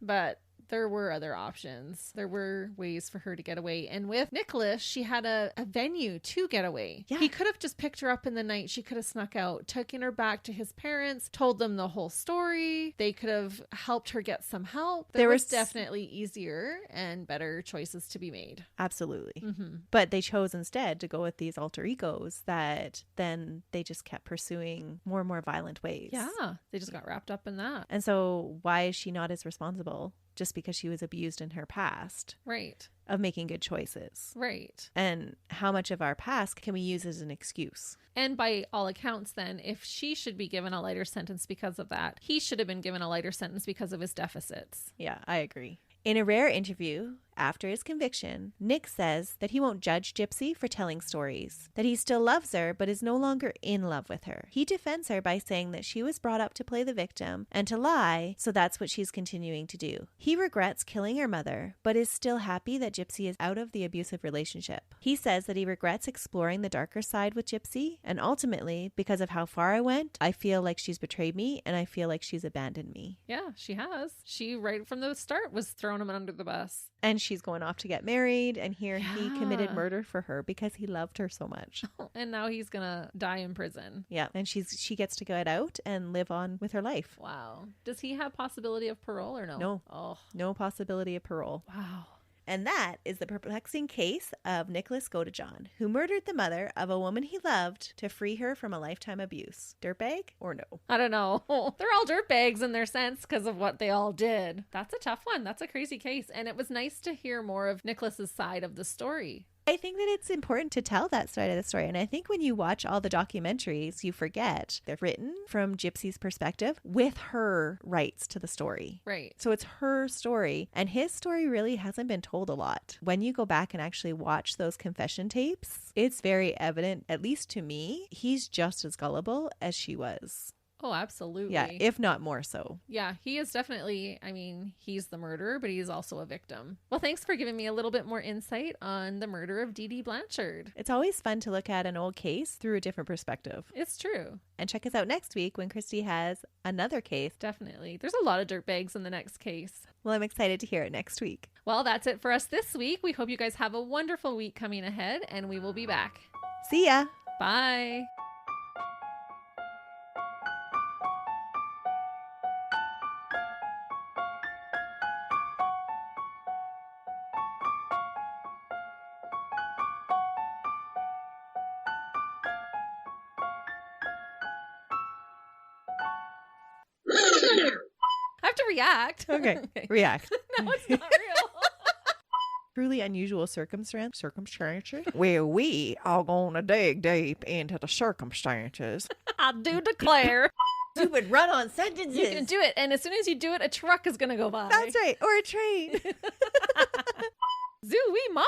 Speaker 1: But there were other options. There were ways for her to get away. And with Nicholas, she had a venue to get away.
Speaker 2: Yeah.
Speaker 1: He could have just picked her up in the night. She could have snuck out, taken her back to his parents, told them the whole story. They could have helped her get some help. There was definitely easier and better choices to be made.
Speaker 2: Absolutely. But they chose instead to go with these alter egos that then they just kept pursuing more and more violent ways.
Speaker 1: Yeah, they just got wrapped up in that.
Speaker 2: And so why is she not as responsible just because she was abused in her past?
Speaker 1: Right.
Speaker 2: Of making good choices.
Speaker 1: Right.
Speaker 2: And how much of our past can we use as an excuse?
Speaker 1: And by all accounts, then, if she should be given a lighter sentence because of that, he should have been given a lighter sentence because of his deficits.
Speaker 2: Yeah, I agree. In a rare interview after his conviction, Nick says that he won't judge Gypsy for telling stories, that he still loves her but is no longer in love with her. He defends her by saying that she was brought up to play the victim and to lie, so that's what she's continuing to do. He regrets killing her mother, but is still happy that Gypsy is out of the abusive relationship. He says that he regrets exploring the darker side with Gypsy, and ultimately, because of how far I went, I feel like she's betrayed me and I feel like she's abandoned me.
Speaker 1: Yeah, she has. She, right from the start, was throwing him under the bus.
Speaker 2: And she's going off to get married, and here he committed murder for her because he loved her so much.
Speaker 1: And now he's gonna die in prison.
Speaker 2: Yeah, and she gets to get out and live on with her life.
Speaker 1: Wow. Does he have possibility of parole or no?
Speaker 2: No.
Speaker 1: Oh.
Speaker 2: No possibility of parole.
Speaker 1: Wow.
Speaker 2: And that is the perplexing case of Nicholas Godejohn, who murdered the mother of a woman he loved to free her from a lifetime abuse. Dirtbag or no?
Speaker 1: I don't know. They're all dirtbags in their sense because of what they all did. That's a tough one. That's a crazy case. And it was nice to hear more of Nicholas's side of the story.
Speaker 2: I think that it's important to tell that side of the story. And I think when you watch all the documentaries, you forget they're written from Gypsy's perspective with her rights to the story.
Speaker 1: Right.
Speaker 2: So it's her story. And his story really hasn't been told a lot. When you go back and actually watch those confession tapes, it's very evident, at least to me, he's just as gullible as she was.
Speaker 1: Oh, absolutely.
Speaker 2: Yeah, if not more so.
Speaker 1: Yeah, he is definitely, I mean, he's the murderer, but he's also a victim. Well, thanks for giving me a little bit more insight on the murder of Dee Dee Blanchard.
Speaker 2: It's always fun to look at an old case through a different perspective.
Speaker 1: It's true.
Speaker 2: And check us out next week when Christy has another case.
Speaker 1: Definitely. There's a lot of dirtbags in the next case.
Speaker 2: Well, I'm excited to hear it next week.
Speaker 1: Well, that's it for us this week. We hope you guys have a wonderful week coming ahead, and we will be back.
Speaker 2: See ya.
Speaker 1: Bye. I have to react.
Speaker 2: Okay. React.
Speaker 1: No, it's not real.
Speaker 2: Truly unusual circumstances where we are going to dig deep into the circumstances.
Speaker 1: I do declare.
Speaker 2: You would run on sentences.
Speaker 1: You can do it. And as soon as you do it, a truck is going to go by.
Speaker 2: That's right. Or a train.
Speaker 1: Zooey ma.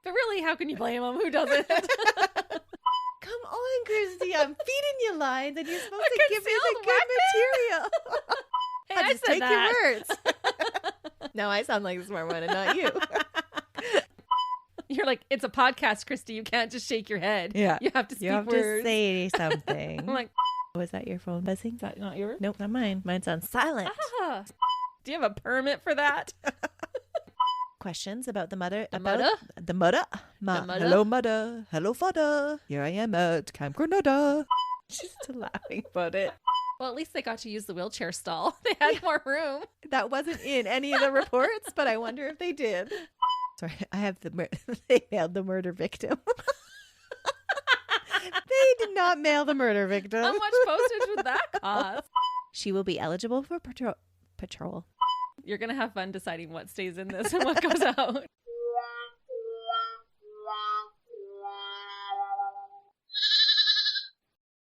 Speaker 1: But really, how can you blame them? Who doesn't?
Speaker 2: Come on, Christy. I'm feeding you lines and you're supposed to give me the
Speaker 1: concealed
Speaker 2: good material.
Speaker 1: Hey,
Speaker 2: I'll
Speaker 1: I
Speaker 2: just
Speaker 1: said
Speaker 2: take
Speaker 1: that.
Speaker 2: your words. No, I sound like the smart one and not you.
Speaker 1: You're like, it's a podcast, Christy. You can't just shake your head.
Speaker 2: Yeah.
Speaker 1: You have to speak
Speaker 2: You have
Speaker 1: words.
Speaker 2: to say something.
Speaker 1: I'm like,
Speaker 2: Was that your phone buzzing?
Speaker 1: is that not yours?
Speaker 2: Nope, not mine. Mine's on silent.
Speaker 1: Ah. Do you have a permit for that?
Speaker 2: Questions about the mother?
Speaker 1: The
Speaker 2: about
Speaker 1: mother?
Speaker 2: The mother?
Speaker 1: The mother?
Speaker 2: Hello, mother. Hello, father. Here I am at Camp Granada. She's still laughing about it.
Speaker 1: Well, at least they got to use the wheelchair stall. They had more room.
Speaker 2: That wasn't in any of the reports, but I wonder if they did. Sorry, I have they mailed the murder victim. They did not mail the murder victim.
Speaker 1: How much postage would that cost?
Speaker 2: She will be eligible for patrol.
Speaker 1: You're going to have fun deciding what stays in this and what goes out.